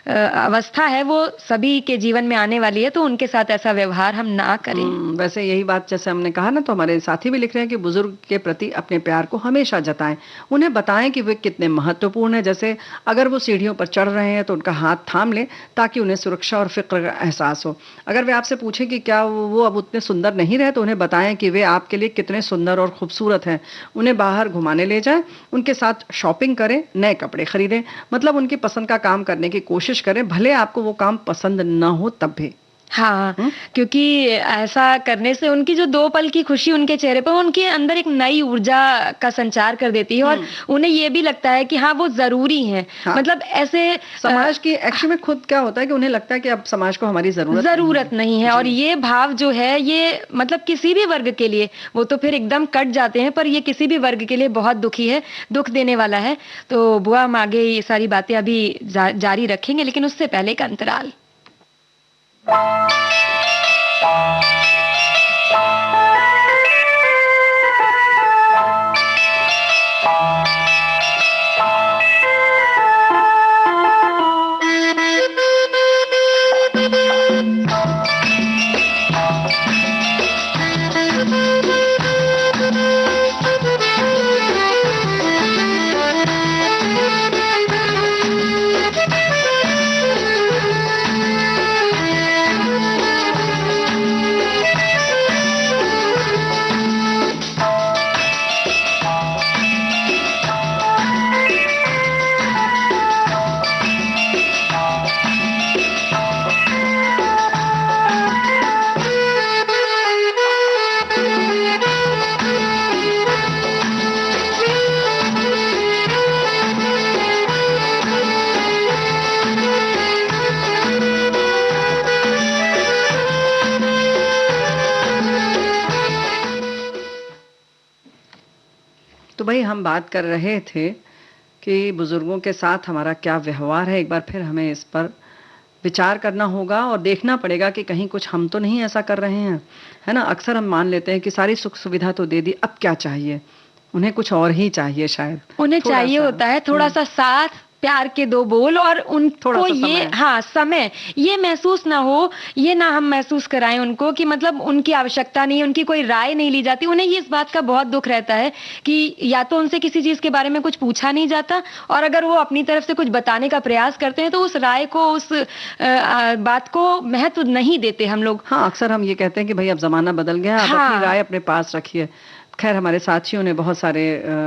अवस्था है वो सभी के जीवन में आने वाली है, तो उनके साथ ऐसा व्यवहार हम ना करें। वैसे यही बात जैसे हमने कहा ना, तो हमारे साथी भी लिख रहे हैं कि बुजुर्ग के प्रति अपने प्यार को हमेशा जताएं, उन्हें बताएं कि वे कितने महत्वपूर्ण हैं। जैसे अगर वो सीढ़ियों पर चढ़ रहे हैं तो उनका हाथ थाम लें ताकि उन्हें सुरक्षा और फिक्र का एहसास हो। अगर वे आपसे पूछें कि क्या वो अब उतने सुंदर नहीं रहे तो उन्हें बताएं कि वे आपके लिए कितने सुंदर और खूबसूरत हैं। उन्हें बाहर घुमाने ले जाएं, उनके साथ शॉपिंग करें, नए कपड़े खरीदें, मतलब उनकी पसंद का काम करने की कोशिश करें, भले आपको वो काम पसंद न हो तब भी। हाँ, क्योंकि ऐसा करने से उनकी जो 2 पल की खुशी उनके चेहरे पर उनके अंदर एक नई ऊर्जा का संचार कर देती है और उन्हें ये भी लगता है कि हाँ वो जरूरी है। हाँ। मतलब ऐसे समाज की एक्चुअली में खुद क्या होता है कि उन्हें लगता है कि अब समाज को हमारी जरूरत नहीं है। और ये भाव जो है ये मतलब किसी भी वर्ग के लिए, वो तो फिर एकदम कट जाते हैं, पर ये किसी भी वर्ग के लिए बहुत दुखी है, दुख देने वाला है। तो बुआ हम आगे ये सारी बातें अभी जारी रखेंगे, लेकिन उससे पहले एक अंतराल। तो भाई हम बात कर रहे थे कि बुजुर्गों के साथ हमारा क्या व्यवहार है। एक बार फिर हमें इस पर विचार करना होगा और देखना पड़ेगा कि कहीं कुछ हम तो नहीं ऐसा कर रहे हैं, है ना? अक्सर हम मान लेते हैं कि सारी सुख सुविधा तो दे दी, अब क्या चाहिए? उन्हें कुछ और ही चाहिए शायद। उन्हें चाहिए होता है थोड़ा सा साथ, प्यार के 2 बोल और उनको ये समय ये महसूस ना हो, ये ना हम महसूस कराएं उनको कि मतलब उनकी आवश्यकता नहीं है, उनकी कोई राय नहीं ली जाती। उन्हें ये इस बात का बहुत दुख रहता है कि या तो उनसे किसी चीज के बारे में कुछ पूछा नहीं जाता, और अगर वो अपनी तरफ से कुछ बताने का प्रयास करते हैं तो उस राय को, उस बात को महत्व नहीं देते हम लोग। हाँ, अक्सर हम ये कहते हैं कि भाई अब जमाना बदल गया, आप अपनी राय अपने पास रखिए। खैर हमारे साथियों ने बहुत सारे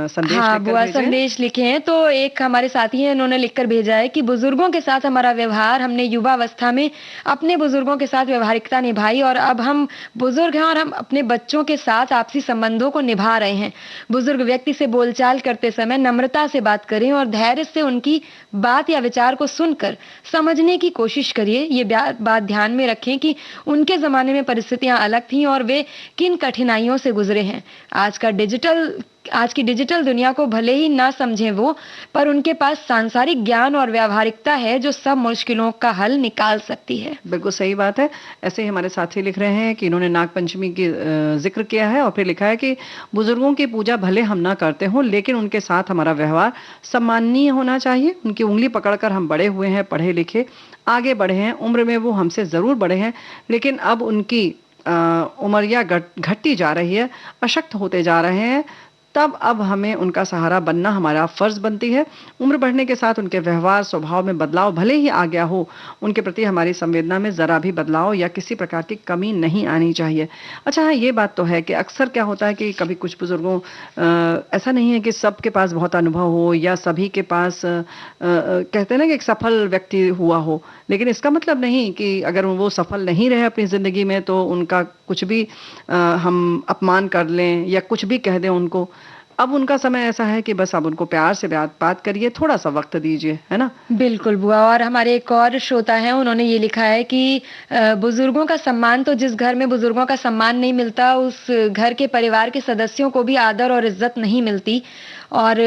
संदेश संदेश लिखे हैं। तो एक हमारे साथी हैं, उन्होंने लिखकर भेजा है कि बुजुर्गों के साथ हमारा व्यवहार, हमने युवावस्था में अपने बुजुर्गों के साथ व्यवहारिकता निभाई और अब हम बुजुर्ग हैं और हम अपने बच्चों के साथ आपसी संबंधों को निभा रहे हैं। बुजुर्ग व्यक्ति से बोलचाल करते समय नम्रता से बात करें और धैर्य से उनकी बात या विचार को सुनकर समझने की कोशिश करिए। ये बात ध्यान में रखें कि उनके जमाने में परिस्थितियां अलग थीं और वे किन कठिनाइयों से गुजरे हैं। आज का डिजिटल आज की डिजिटल दुनिया को भले ही ना समझें वो, पर उनके पास सांसारिक ज्ञान और व्यावहारिकता है जो सब मुश्किलों का हल निकाल सकती है। बिल्कुल सही बात है। ऐसे ही हमारे साथी लिख रहे हैं कि इन्होंने नाग पंचमी की जिक्र किया है और फिर लिखा है कि बुजुर्गों की पूजा भले हम ना करते हों, लेकिन उनके साथ हमारा व्यवहार सम्माननीय होना चाहिए। उनकी उंगली पकड़कर हम बड़े हुए हैं, पढ़े लिखे, आगे बढ़े हैं। उम्र में वो हमसे ज़रूर बड़े हैं, लेकिन अब उनकी उमरिया घटती जा रही है, अशक्त होते जा रहे हैं। तब अब हमें उनका सहारा बनना हमारा फर्ज बनती है। उम्र बढ़ने के साथ उनके व्यवहार स्वभाव में बदलाव भले ही आ गया हो, उनके प्रति हमारी संवेदना में ज़रा भी बदलाव या किसी प्रकार की कमी नहीं आनी चाहिए। अच्छा हाँ, ये बात तो है कि अक्सर क्या होता है कि कभी कुछ बुजुर्गों ऐसा नहीं है कि सबके पास बहुत अनुभव हो या सभी के पास कहते हैं ना कि एक सफल व्यक्ति हुआ हो, लेकिन इसका मतलब नहीं कि अगर वो सफल नहीं रहे अपनी ज़िंदगी में तो उनका कुछ भी हम अपमान कर लें या कुछ भी कह दें उनको। अब उनका समय ऐसा है कि बस अब उनको प्यार से बात करिए, थोड़ा सा वक्त दीजिए, है ना? बिल्कुल बुआ। और हमारे एक और श्रोता हैं, उन्होंने ये लिखा है कि बुजुर्गों का सम्मान, तो जिस घर में बुजुर्गों का सम्मान नहीं मिलता उस घर के परिवार के सदस्यों को भी आदर और इज्जत नहीं मिलती। और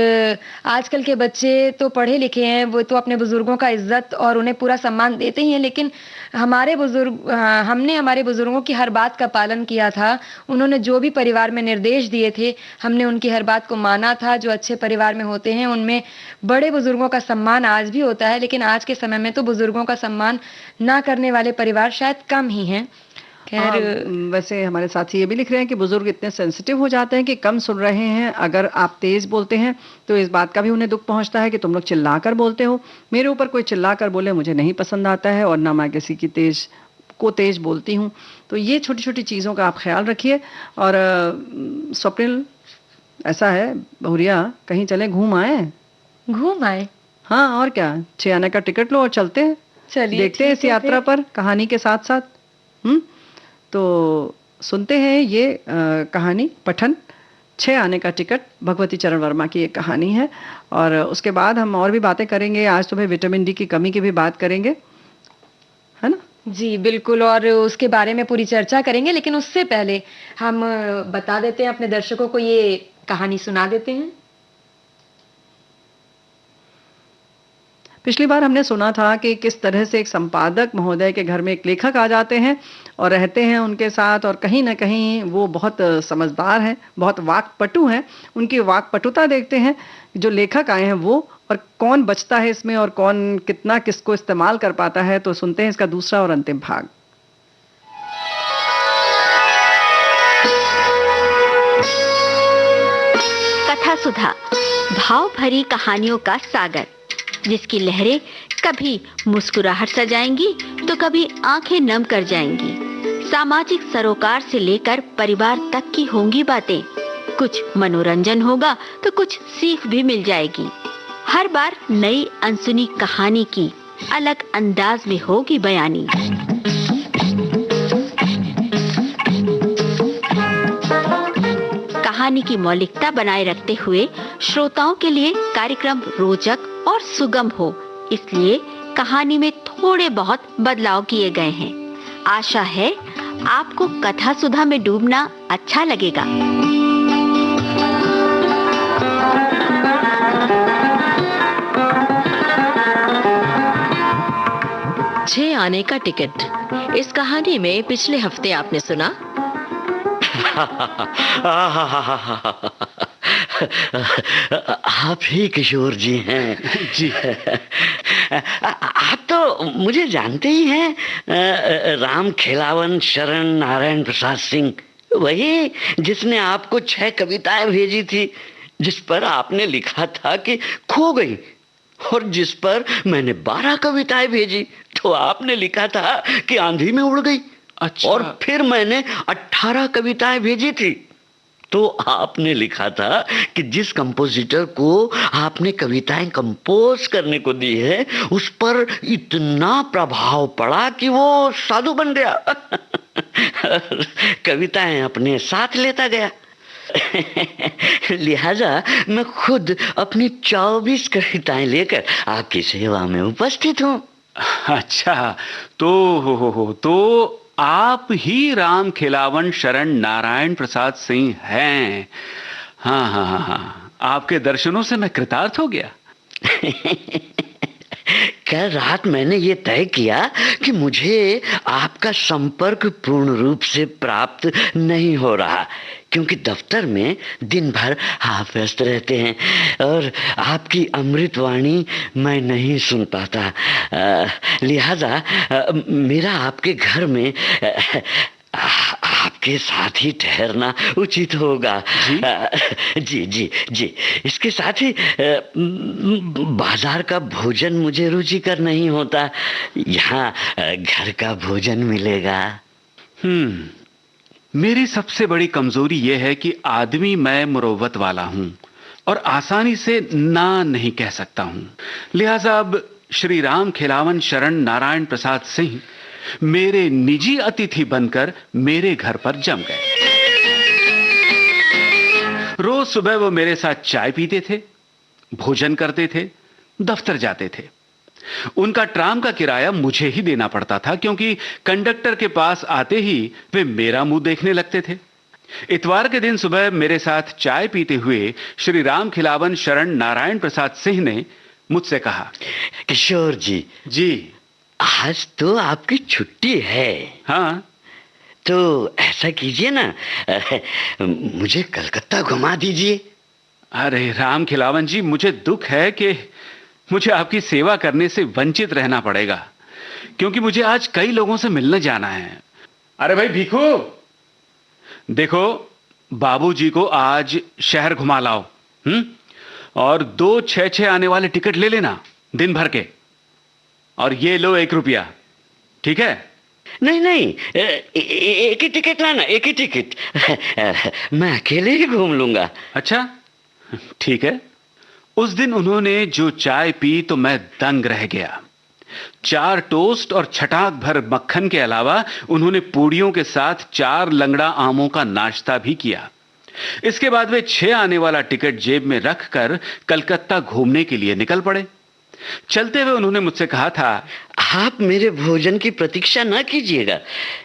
आजकल के बच्चे तो पढ़े लिखे हैं, वो तो अपने बुजुर्गों का इज्जत और उन्हें पूरा सम्मान देते ही हैं, लेकिन हमने हमारे बुजुर्गों की हर बात का पालन किया था। उन्होंने जो भी परिवार में निर्देश दिए थे, हमने उनकी हर बात को माना था। जो अच्छे परिवार में होते हैं उनमें बड़े बुजुर्गों का सम्मान आज भी होता है, लेकिन आज के समय में तो बुजुर्गों का सम्मान ना करने वाले परिवार शायद कम ही हैं। खैर, वैसे हमारे साथी ये भी लिख रहे हैं कि बुजुर्ग इतने सेंसिटिव हो जाते हैं कि कम सुन रहे हैं। अगर आप तेज बोलते हैं तो इस बात का भी उन्हें दुख पहुंचता है कि तुम लोग चिल्लाकर बोलते हो। मेरे ऊपर कोई चिल्लाकर बोले मुझे नहीं पसंद आता है और ना मैं किसी की तेज बोलती हूँ। तो ये छोटी छोटी चीज़ों का आप ख्याल रखिए। और स्वप्निल, ऐसा है बहुरिया, कहीं चले घूम आए। हाँ और क्या, 6 आने का टिकट लो और चलते हैं, चलिए देखते हैं इस यात्रा पर कहानी के साथ साथ। तो सुनते हैं ये कहानी पठन, 6 आने का टिकट, भगवती चरण वर्मा की एक कहानी है। और उसके बाद हम और भी बातें करेंगे। आज सुबह विटामिन डी की कमी की भी बात करेंगे, है ना? जी बिल्कुल, और उसके बारे में पूरी चर्चा करेंगे, लेकिन उससे पहले हम बता देते हैं अपने दर्शकों को, ये कहानी सुना देते हैं। पिछली बार हमने सुना था कि किस तरह से एक संपादक महोदय के घर में एक लेखक आ जाते हैं और रहते हैं उनके साथ, और कहीं ना कहीं वो बहुत समझदार हैं, बहुत वाक्पटु हैं। उनकी वाक्पटुता देखते हैं जो लेखक आए हैं वो, और कौन बचता है इसमें और कौन कितना किसको इस्तेमाल कर पाता है। तो सुनते हैं इसका दूसरा और अंतिम भाग। कथा सुधा, भाव भरी कहानियों का सागर, जिसकी लहरें कभी मुस्कुराहट सजाएंगी तो कभी आंखें नम कर जाएंगी। सामाजिक सरोकार से लेकर परिवार तक की होंगी बातें। कुछ मनोरंजन होगा तो कुछ सीख भी मिल जाएगी। हर बार नई अनसुनी कहानी की अलग अंदाज में होगी बयानी। कहानी की मौलिकता बनाए रखते हुए श्रोताओं के लिए कार्यक्रम रोचक और सुगम हो, इसलिए कहानी में थोड़े बहुत बदलाव किए गए हैं। आशा है आपको कथा सुधा में डूबना अच्छा लगेगा। छह आने का टिकट। इस कहानी में पिछले हफ्ते आपने सुना आप ही किशोर जी हैं। जी आप तो मुझे जानते ही हैं, राम खेलावन शरण नारायण प्रसाद सिंह, वही जिसने आपको 6 कविताएं भेजी थी, जिस पर आपने लिखा था कि खो गई, और जिस पर मैंने 12 कविताएं भेजी तो आपने लिखा था कि आंधी में उड़ गई। अच्छा। और फिर मैंने 18 कविताएं भेजी थी तो आपने लिखा था कि जिस कंपोजिटर को आपने कविताएं कंपोज करने को दी है उस पर इतना प्रभाव पड़ा कि वो साधु बन गया। कविताएं अपने साथ लेता गया। लिहाजा मैं खुद अपनी 24 कविताएं लेकर आपकी सेवा में उपस्थित हूँ। अच्छा, तो आप ही राम खिलावन शरण नारायण प्रसाद सिंह हैं। हाँ हाँ हाँ हाँ, आपके दर्शनों से मैं कृतार्थ हो गया। कल रात मैंने ये तय किया कि मुझे आपका संपर्क पूर्ण रूप से प्राप्त नहीं हो रहा, क्योंकि दफ्तर में दिन भर आप व्यस्त रहते हैं और आपकी अमृतवाणी मैं नहीं सुन पाता। लिहाजा मेरा आपके घर में आपके साथ ही ठहरना उचित होगा। जी जी जी। इसके साथ ही बाजार का भोजन मुझे रुचिकर नहीं होता, यहाँ घर का भोजन मिलेगा। मेरी सबसे बड़ी कमजोरी यह है कि आदमी मैं मुरव्वत वाला हूं और आसानी से ना नहीं कह सकता हूं। लिहाजा अब श्री राम खिलावन शरण नारायण प्रसाद सिंह मेरे निजी अतिथि बनकर मेरे घर पर जम गए। रोज सुबह वो मेरे साथ चाय पीते थे, भोजन करते थे, दफ्तर जाते थे। उनका ट्राम का किराया मुझे ही देना पड़ता था, क्योंकि कंडक्टर के पास आते ही वे मेरा मुंह देखने लगते थे। इतवार के दिन सुबह मेरे साथ चाय पीते हुए श्री राम खिलावन शरण नारायण प्रसाद सिंह ने मुझसे कहा, किशोर जी। जी। आज तो आपकी छुट्टी है। हाँ। तो ऐसा कीजिए ना, मुझे कलकत्ता घुमा दीजिए। अरे राम खिलावन जी, मुझे दुख है कि मुझे आपकी सेवा करने से वंचित रहना पड़ेगा, क्योंकि मुझे आज कई लोगों से मिलने जाना है। अरे भाई भीखू, देखो बाबूजी को आज शहर घुमा लाओ। और 2 6 आने वाले टिकट ले लेना दिन भर के, और ये लो 1 रुपया, ठीक है? नहीं नहीं, एक ही टिकट लाना, एक ही टिकट। मैं अकेले ही घूम लूंगा। अच्छा ठीक है। उस दिन उन्होंने जो चाय पी तो मैं दंग रह गया। 4 टोस्ट और छटाक भर मक्खन के अलावा उन्होंने पूड़ियों के साथ 4 लंगड़ा आमों का नाश्ता भी किया। इसके बाद वे 6 आने वाला टिकट जेब में रखकर कलकत्ता घूमने के लिए निकल पड़े। चलते हुए उन्होंने मुझसे कहा था, आप मेरे भोजन की प्रतीक्षा ना कीजिएगा,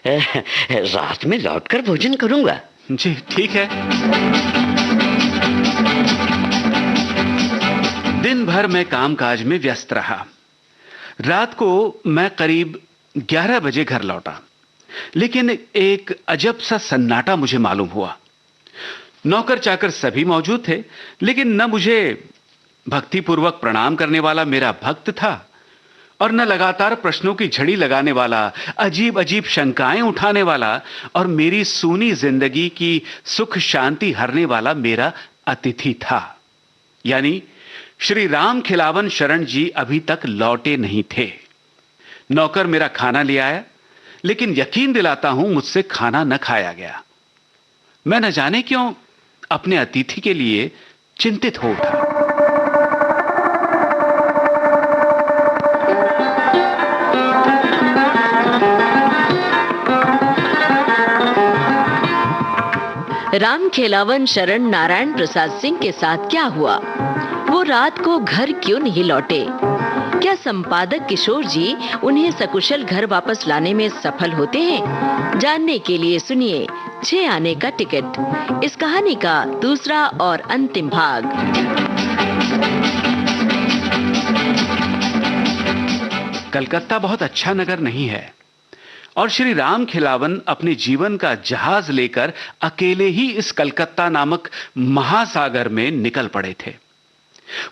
रात में लौटकर भोजन करूंगा। जी ठीक है। दिन भर मैं कामकाज में व्यस्त रहा। रात को मैं करीब 11 बजे घर लौटा, लेकिन एक अजब सा सन्नाटा मुझे मालूम हुआ। नौकर चाकर सभी मौजूद थे, लेकिन न मुझे भक्तिपूर्वक प्रणाम करने वाला मेरा भक्त था, और न लगातार प्रश्नों की झड़ी लगाने वाला, अजीब अजीब शंकाएं उठाने वाला और मेरी सूनी जिंदगी की सुख शांति हरने वाला मेरा अतिथि था। यानी श्री राम खिलावन शरण जी अभी तक लौटे नहीं थे। नौकर मेरा खाना ले आया, लेकिन यकीन दिलाता हूं मुझसे खाना न खाया गया। मैं न जाने क्यों अपने अतिथि के लिए चिंतित हो उठा। राम खेलावन शरण नारायण प्रसाद सिंह के साथ क्या हुआ? वो रात को घर क्यों नहीं लौटे? क्या संपादक किशोर जी उन्हें सकुशल घर वापस लाने में सफल होते हैं? जानने के लिए सुनिए 6 आने का टिकट, इस कहानी का दूसरा और अंतिम भाग। कलकत्ता बहुत अच्छा नगर नहीं है, और श्री राम खिलावन अपने जीवन का जहाज लेकर अकेले ही इस कलकत्ता नामक महासागर में निकल पड़े थे।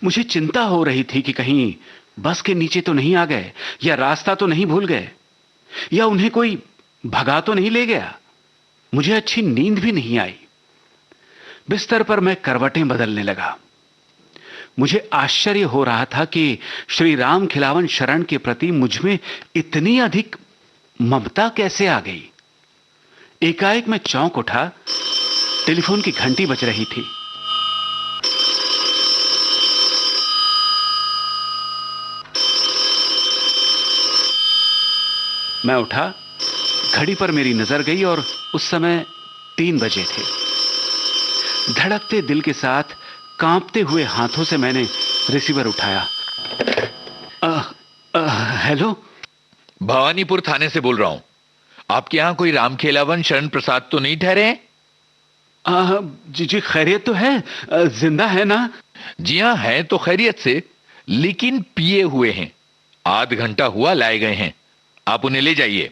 मुझे चिंता हो रही थी कि कहीं बस के नीचे तो नहीं आ गए, या रास्ता तो नहीं भूल गए, या उन्हें कोई भगा तो नहीं ले गया। मुझे अच्छी नींद भी नहीं आई। बिस्तर पर मैं करवटें बदलने लगा। मुझे आश्चर्य हो रहा था कि श्री राम खिलावन शरण के प्रति मुझमें इतनी अधिक ममता कैसे आ गई। एकाएक मैं चौंक उठा। टेलीफोन की घंटी बज रही थी। मैं उठा, घड़ी पर मेरी नजर गई और उस समय 3 बजे थे। धड़कते दिल के साथ कांपते हुए हाथों से मैंने रिसीवर उठाया। हेलो, भवानीपुर थाने से बोल रहा हूं। आपके यहां कोई राम खेलावन शरण प्रसाद तो नहीं ठहरे हैं? जी जी, खैरियत तो है, जिंदा है ना? जी हाँ, है तो खैरियत से, लेकिन पिए हुए हैं। आध घंटा हुआ लाए गए हैं, आप उन्हें ले जाइए।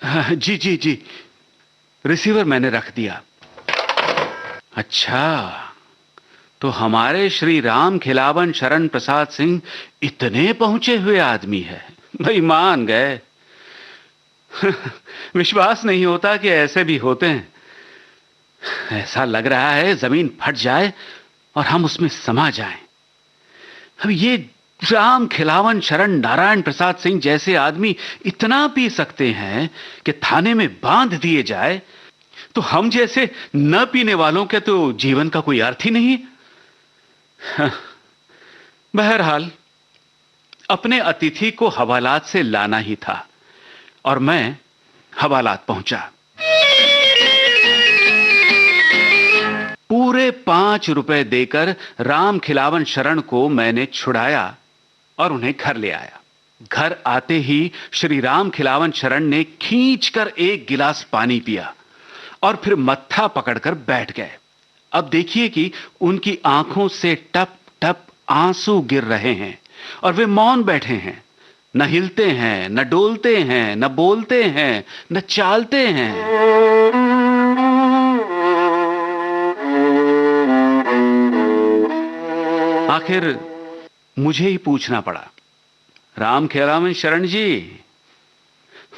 जी जी जी, रिसीवर मैंने रख दिया। अच्छा, तो हमारे श्री राम खिलावन शरण प्रसाद सिंह इतने पहुंचे हुए आदमी है, भाई मान गए। विश्वास नहीं होता कि ऐसे भी होते हैं। ऐसा लग रहा है जमीन फट जाए और हम उसमें समा जाएं। अब ये राम खिलावन शरण नारायण प्रसाद सिंह जैसे आदमी इतना पी सकते हैं कि थाने में बांध दिए जाए, तो हम जैसे न पीने वालों के तो जीवन का कोई अर्थ ही नहीं। बहरहाल अपने अतिथि को हवालात से लाना ही था और मैं हवालात पहुंचा। पूरे 5 रुपए देकर राम खिलावन शरण को मैंने छुड़ाया और उन्हें घर ले आया। घर आते ही श्री राम खिलावन शरण ने खींचकर एक गिलास पानी पिया और फिर मत्था पकड़कर बैठ गए। अब देखिए कि उनकी आंखों से टप टप आंसू गिर रहे हैं और वे मौन बैठे हैं, न हिलते हैं, न डोलते हैं, न बोलते हैं, न चालते हैं। आखिर मुझे ही पूछना पड़ा, राम खिलावन शरण जी,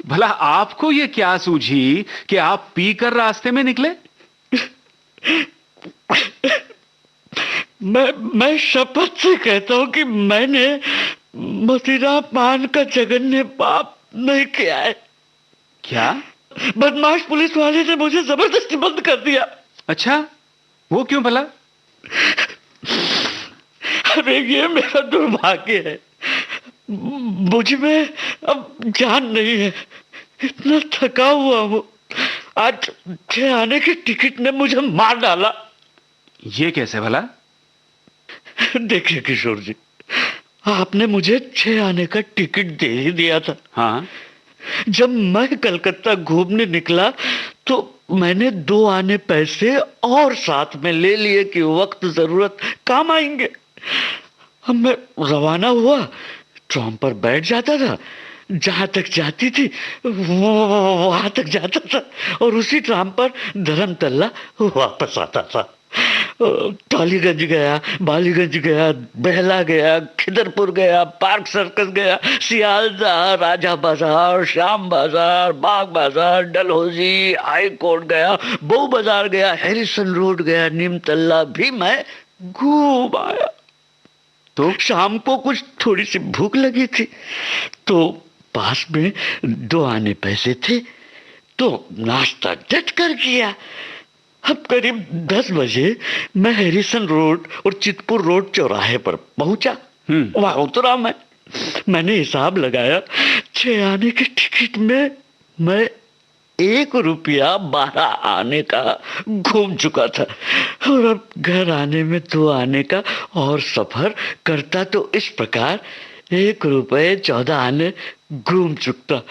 भला आपको यह क्या सूझी कि आप पीकर रास्ते में निकले? मैं शपथ से कहता हूं कि मैंने मदिरा पान का जघन्य पाप नहीं किया है। क्या? बदमाश पुलिस वाले ने मुझे जबरदस्ती बंद कर दिया। अच्छा, वो क्यों भला? अरे ये मेरा दुर्भाग्य है, मुझ में अब जान नहीं है, इतना थका हुआ हूं। आज 6 आने की टिकट ने मुझे मार डाला। ये कैसे भला? देखिए किशोर जी, आपने मुझे 6 आने का टिकट दे ही दिया था। हाँ। जब मैं कलकत्ता घूमने निकला तो मैंने 2 आने पैसे और साथ में ले लिए कि वक्त जरूरत काम आएंगे। अब मैं रवाना हुआ, ट्राम पर बैठ जाता था, जहां तक जाती थी वहां तक जाता था और उसी ट्राम पर धर्मतल्ला वापस आता था। टॉलीगंज गया, बालीगंज गया, बेहला गया, खिदरपुर गया, पार्क सर्कस गया, सियालदह, राजा बाजार, श्याम बाजार, बाग बाजार, डलहौजी, हाई कोर्ट गया, बऊ बाजार गया, हैरिसन रोड गया, नीमतल्ला भी मैं घूम आया। तो शाम को कुछ थोड़ी सी भूख लगी थी, तो पास में 2 आने पैसे थे, तो नाश्ता डट कर किया। अब करीब 10 बजे मैं हैरिसन रोड और चितपुर रोड चौराहे पर पहुंचा। वहां उतरा मैंने हिसाब लगाया, 6 आने की टिकट में मैं 1 रुपया 12 आने का घूम चुका था और अब घर आने में 2 आने का और सफर करता तो इस प्रकार 1 रुपये 14 आने घूम चुकता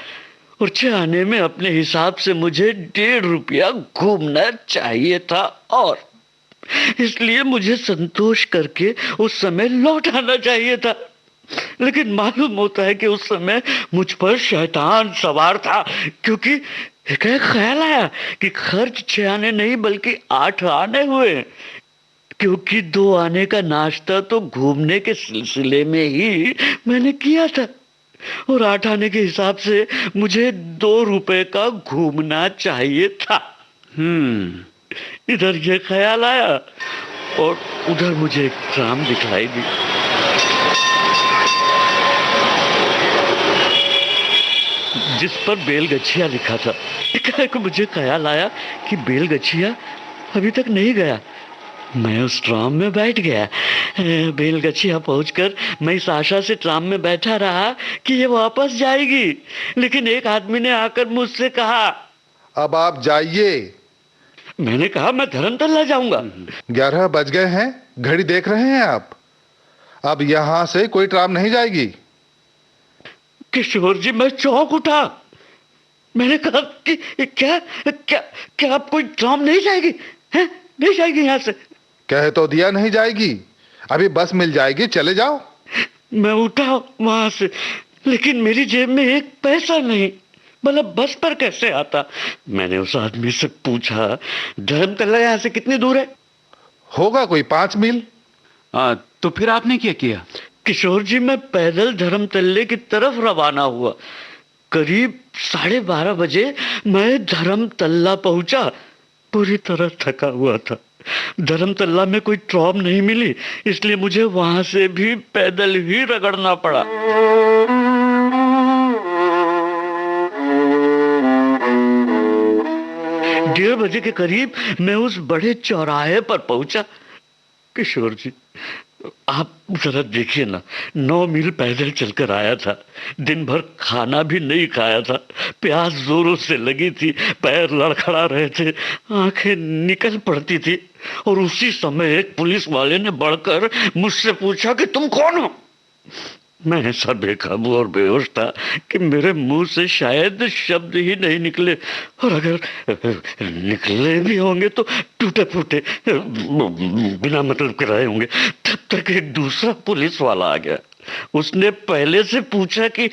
और 6 आने में अपने हिसाब से मुझे 1.5 रुपया घूमना चाहिए था और इसलिए मुझे संतोष करके उस समय लौट आना चाहिए था। लेकिन मालूम होता है कि उस समय मुझ पर शैतान सवार था, क्योंकि एक ख्याल आया कि खर्च 6 आने नहीं बल्कि 8 आने हुए, क्योंकि 2 आने का नाश्ता तो घूमने के सिलसिले में ही मैंने किया था और 8 आने के हिसाब से मुझे 2 रुपए का घूमना चाहिए था। इधर ये ख्याल आया और उधर मुझे एक ट्राम दिखाई दी। जिस पर बेलगछिया लिखा था। एक मुझे ख्याल आया कि बेलगछिया अभी तक नहीं गया। मैं उस ट्राम में बैठ गया। बेलगछिया पहुंचकर मैं इस आशा से ट्राम में बैठा रहा कि ये वापस जाएगी, लेकिन एक आदमी ने आकर मुझसे कहा, अब आप जाइए। मैंने कहा मैं धर्मतल्ला जाऊंगा। 11 बज गए हैं, घड़ी देख रहे हैं आप? अब यहां से कोई ट्राम नहीं जाएगी। किशोर जी, मैं चौंक उठा। मैंने कहा कि क्या क्या क्या अब कोई ट्राम नहीं जाएगी? है? नहीं जाएगी यहाँ से। कह तो दिया नहीं जाएगी, अभी बस मिल जाएगी, चले जाओ। मैं उठा वहां से, लेकिन मेरी जेब में एक पैसा नहीं। मतलब बस पर कैसे आता? मैंने उस आदमी से पूछा, धर्मतला यहाँ से कितनी दूर है? होगा कोई 5 मील। तो फिर आपने क्या किया? किशोर जी, मैं पैदल धर्मतल्ले की तरफ रवाना हुआ। करीब 12:30 बजे मैं धर्मतल्ला पहुंचा। पूरी तरह थका हुआ था। धर्मतल्ला में कोई ट्रॉम नहीं मिली, इसलिए मुझे वहां से भी पैदल ही रगड़ना पड़ा। 1:30 बजे के करीब मैं उस बड़े चौराहे पर पहुंचा। किशोर जी, आप जरा देखिए ना, 9 मील पैदल चलकर आया था। दिन भर खाना भी नहीं खाया था, प्यास जोरों से लगी थी, पैर लड़खड़ा रहे थे, आंखें निकल पड़ती थी। और उसी समय एक पुलिस वाले ने बढ़कर मुझसे पूछा कि तुम कौन हो? मैं ऐसा बेकाबू और बेहोश था कि मेरे मुंह से शायद शब्द ही नहीं निकले, और अगर निकले भी होंगे तो टूटे फूटे, बिना मतलब के रहे होंगे। तब तक एक दूसरा पुलिस वाला आ गया। उसने पहले से पूछा कि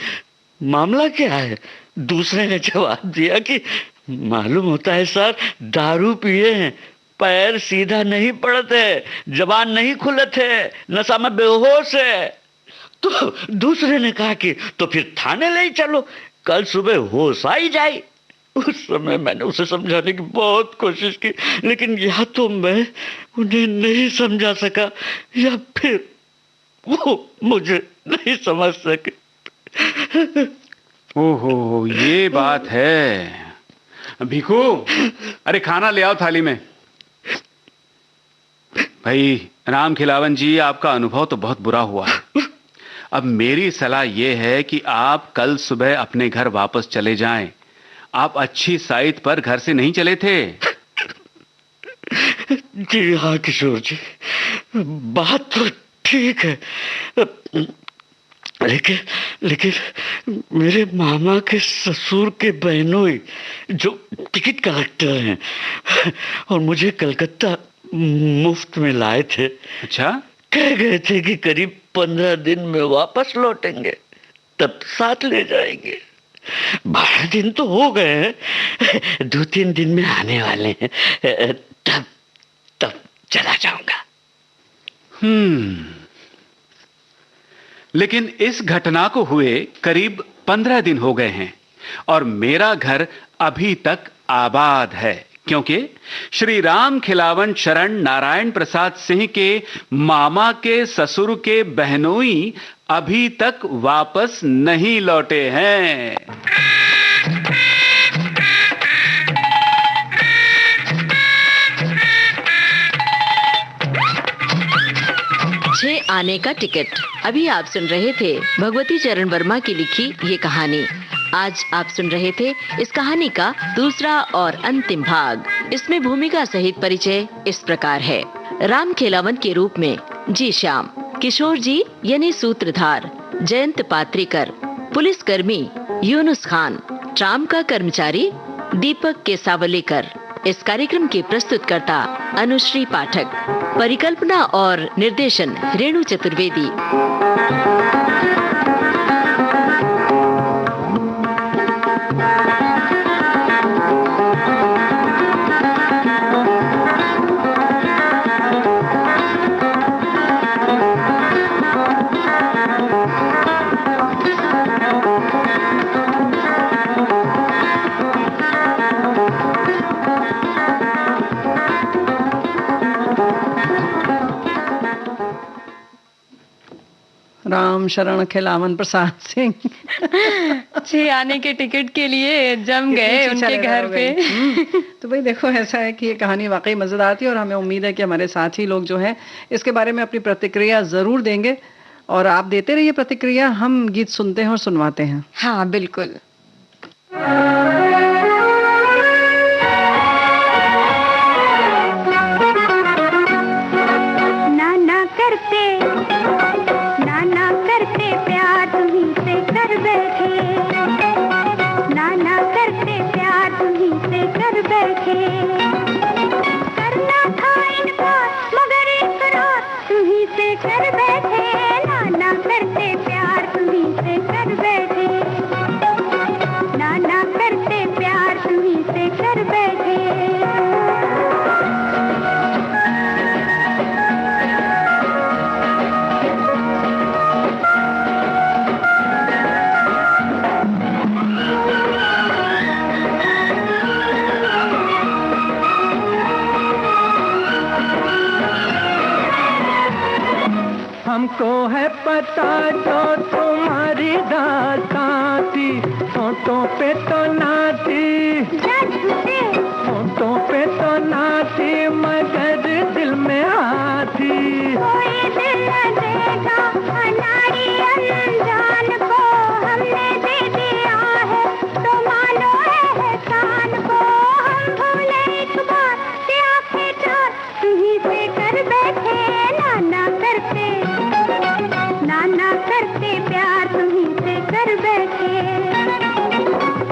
मामला क्या है। दूसरे ने जवाब दिया कि मालूम होता है सर, दारू पिए हैं, पैर सीधा नहीं पड़ते, जबान नहीं खुलते, नशा में बेहोश है। तो दूसरे ने कहा कि तो फिर थाने ले चलो, कल सुबह होश आ ही जाए। उस समय मैंने उसे समझाने की बहुत कोशिश की, लेकिन या तो मैं उन्हें नहीं समझा सका या फिर वो मुझे नहीं समझ सके। ओहो, ये बात है। भिखू, अरे खाना ले आओ थाली में। भाई राम खिलावन जी, आपका अनुभव तो बहुत बुरा हुआ है। अब मेरी सलाह यह है कि आप कल सुबह अपने घर वापस चले जाएं। आप अच्छी साइट पर घर से नहीं चले थे। जी हाँ किशोर जी, बात तो ठीक है, लेकिन मेरे मामा के ससुर के बहनोई जो टिकट कलेक्टर हैं और मुझे कलकत्ता मुफ्त में लाए थे। अच्छा? कह गए थे कि करीब 15 दिन में वापस लौटेंगे, तब साथ ले जाएंगे। 12 दिन तो हो गए हैं, 2-3 दिन में आने वाले हैं, तब चला जाऊंगा। लेकिन इस घटना को हुए करीब 15 दिन हो गए हैं और मेरा घर अभी तक आबाद है, क्योंकि श्री राम खिलावन शरण नारायण प्रसाद सिंह के मामा के ससुर के बहनोई अभी तक वापस नहीं लौटे हैं। आने का टिकट। अभी आप सुन रहे थे भगवती चरण वर्मा की लिखी ये कहानी। आज आप सुन रहे थे इस कहानी का दूसरा और अंतिम भाग। इसमें भूमिका सहित परिचय इस प्रकार है। राम खेलावन के रूप में जी श्याम, किशोर जी यानी सूत्रधार जयंत पात्रीकर, पुलिसकर्मी यूनुस खान, ट्राम का कर्मचारी दीपक केसावलेकर। इस कार्यक्रम के प्रस्तुतकर्ता अनुश्री पाठक, परिकल्पना और निर्देशन रेणु चतुर्वेदी। राम शरण खिलावन प्रसाद सिंह जी आने के टिकट के लिए जम गए उनके घर पे। तो भाई देखो, ऐसा है कि ये कहानी वाकई मजेदार थी और हमें उम्मीद है कि हमारे साथी लोग जो हैं इसके बारे में अपनी प्रतिक्रिया जरूर देंगे और आप देते रहिए प्रतिक्रिया। हम गीत सुनते हैं और सुनवाते हैं। हाँ बिल्कुल। करना से कर बैठे, नाना करते प्यार तुम्ही से कर बैठे, नाना करते प्यार तुम्ही से कर बैठे। हमको है पता जो तुम्हारी दास्तां थी, होठों पे तो नाती, होठों पे तो नाती, मगर दिल में आती। कोई दिल न देगा अनाड़ी अनजान को, हमने दे दिया है तो मानो एहसान को। हम भूले एक बार कि आंखें चार तुम्ही से कर बैठे, नाना करते प्यार तुम्ही से कर बैठे।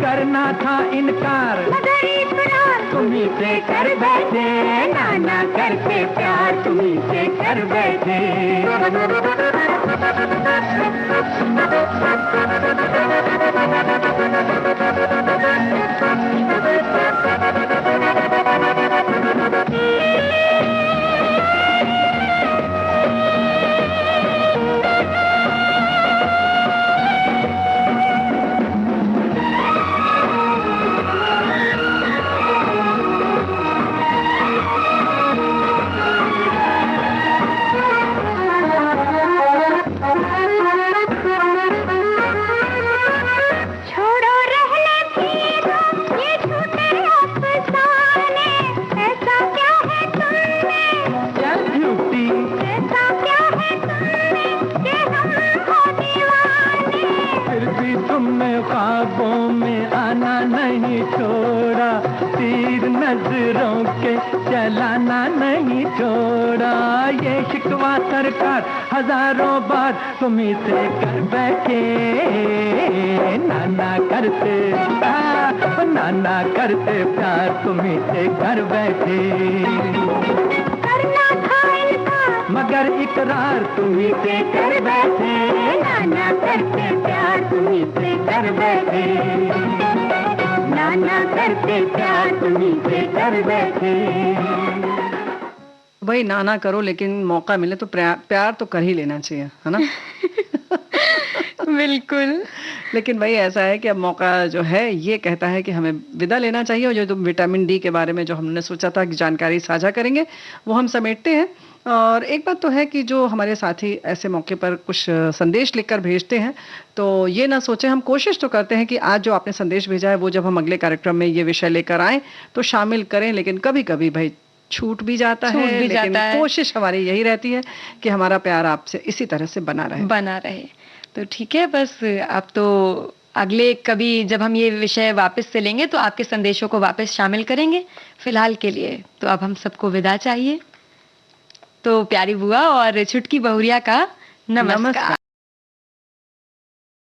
करना था इनकार मगर इकरार तुम्ही से कर बैठे, नाना करते प्यार तुम्ही से कर बैठे। ख्वाबों में आना नहीं छोड़ा, तीर नजरों के चलाना नहीं छोड़ा। ये शिकवा सरकार हजारों बार तुम्ही से कर बैठे, नाना करते नाना करते प्यार तुम्ही से कर बैठे। करना था इनकार मगर इकरार तुम्ही से कर बैठे, नाना करते प्यार तुम्ही से कर बैठे, नाना करते प्यार तुम्ही से कर बैठे। भाई नाना करो, लेकिन मौका मिले तो प्यार तो कर ही लेना चाहिए, है ना? बिल्कुल। लेकिन भाई ऐसा है कि अब मौका जो है ये कहता है कि हमें विदा लेना चाहिए, और जो तुम विटामिन डी के बारे में जो हमने सोचा था कि जानकारी साझा करेंगे वो हम समेटते हैं। और एक बात तो है कि जो हमारे साथी ऐसे मौके पर कुछ संदेश लिखकर भेजते हैं, तो ये ना सोचें, हम कोशिश तो करते हैं कि आज जो आपने संदेश भेजा है वो जब हम अगले कार्यक्रम में ये विषय लेकर आएँ तो शामिल करें, लेकिन कभी कभी भाई छूट भी जाता है, लेकिन कोशिश हमारी यही रहती है कि हमारा प्यार आपसे इसी तरह से बना रहे। तो ठीक है, बस अब तो अगले कभी जब हम ये विषय वापस से लेंगे तो आपके संदेशों को वापस शामिल करेंगे। फिलहाल के लिए तो अब हम सबको विदा चाहिए। तो प्यारी बुआ और छुटकी बहुरिया का नमस्कार।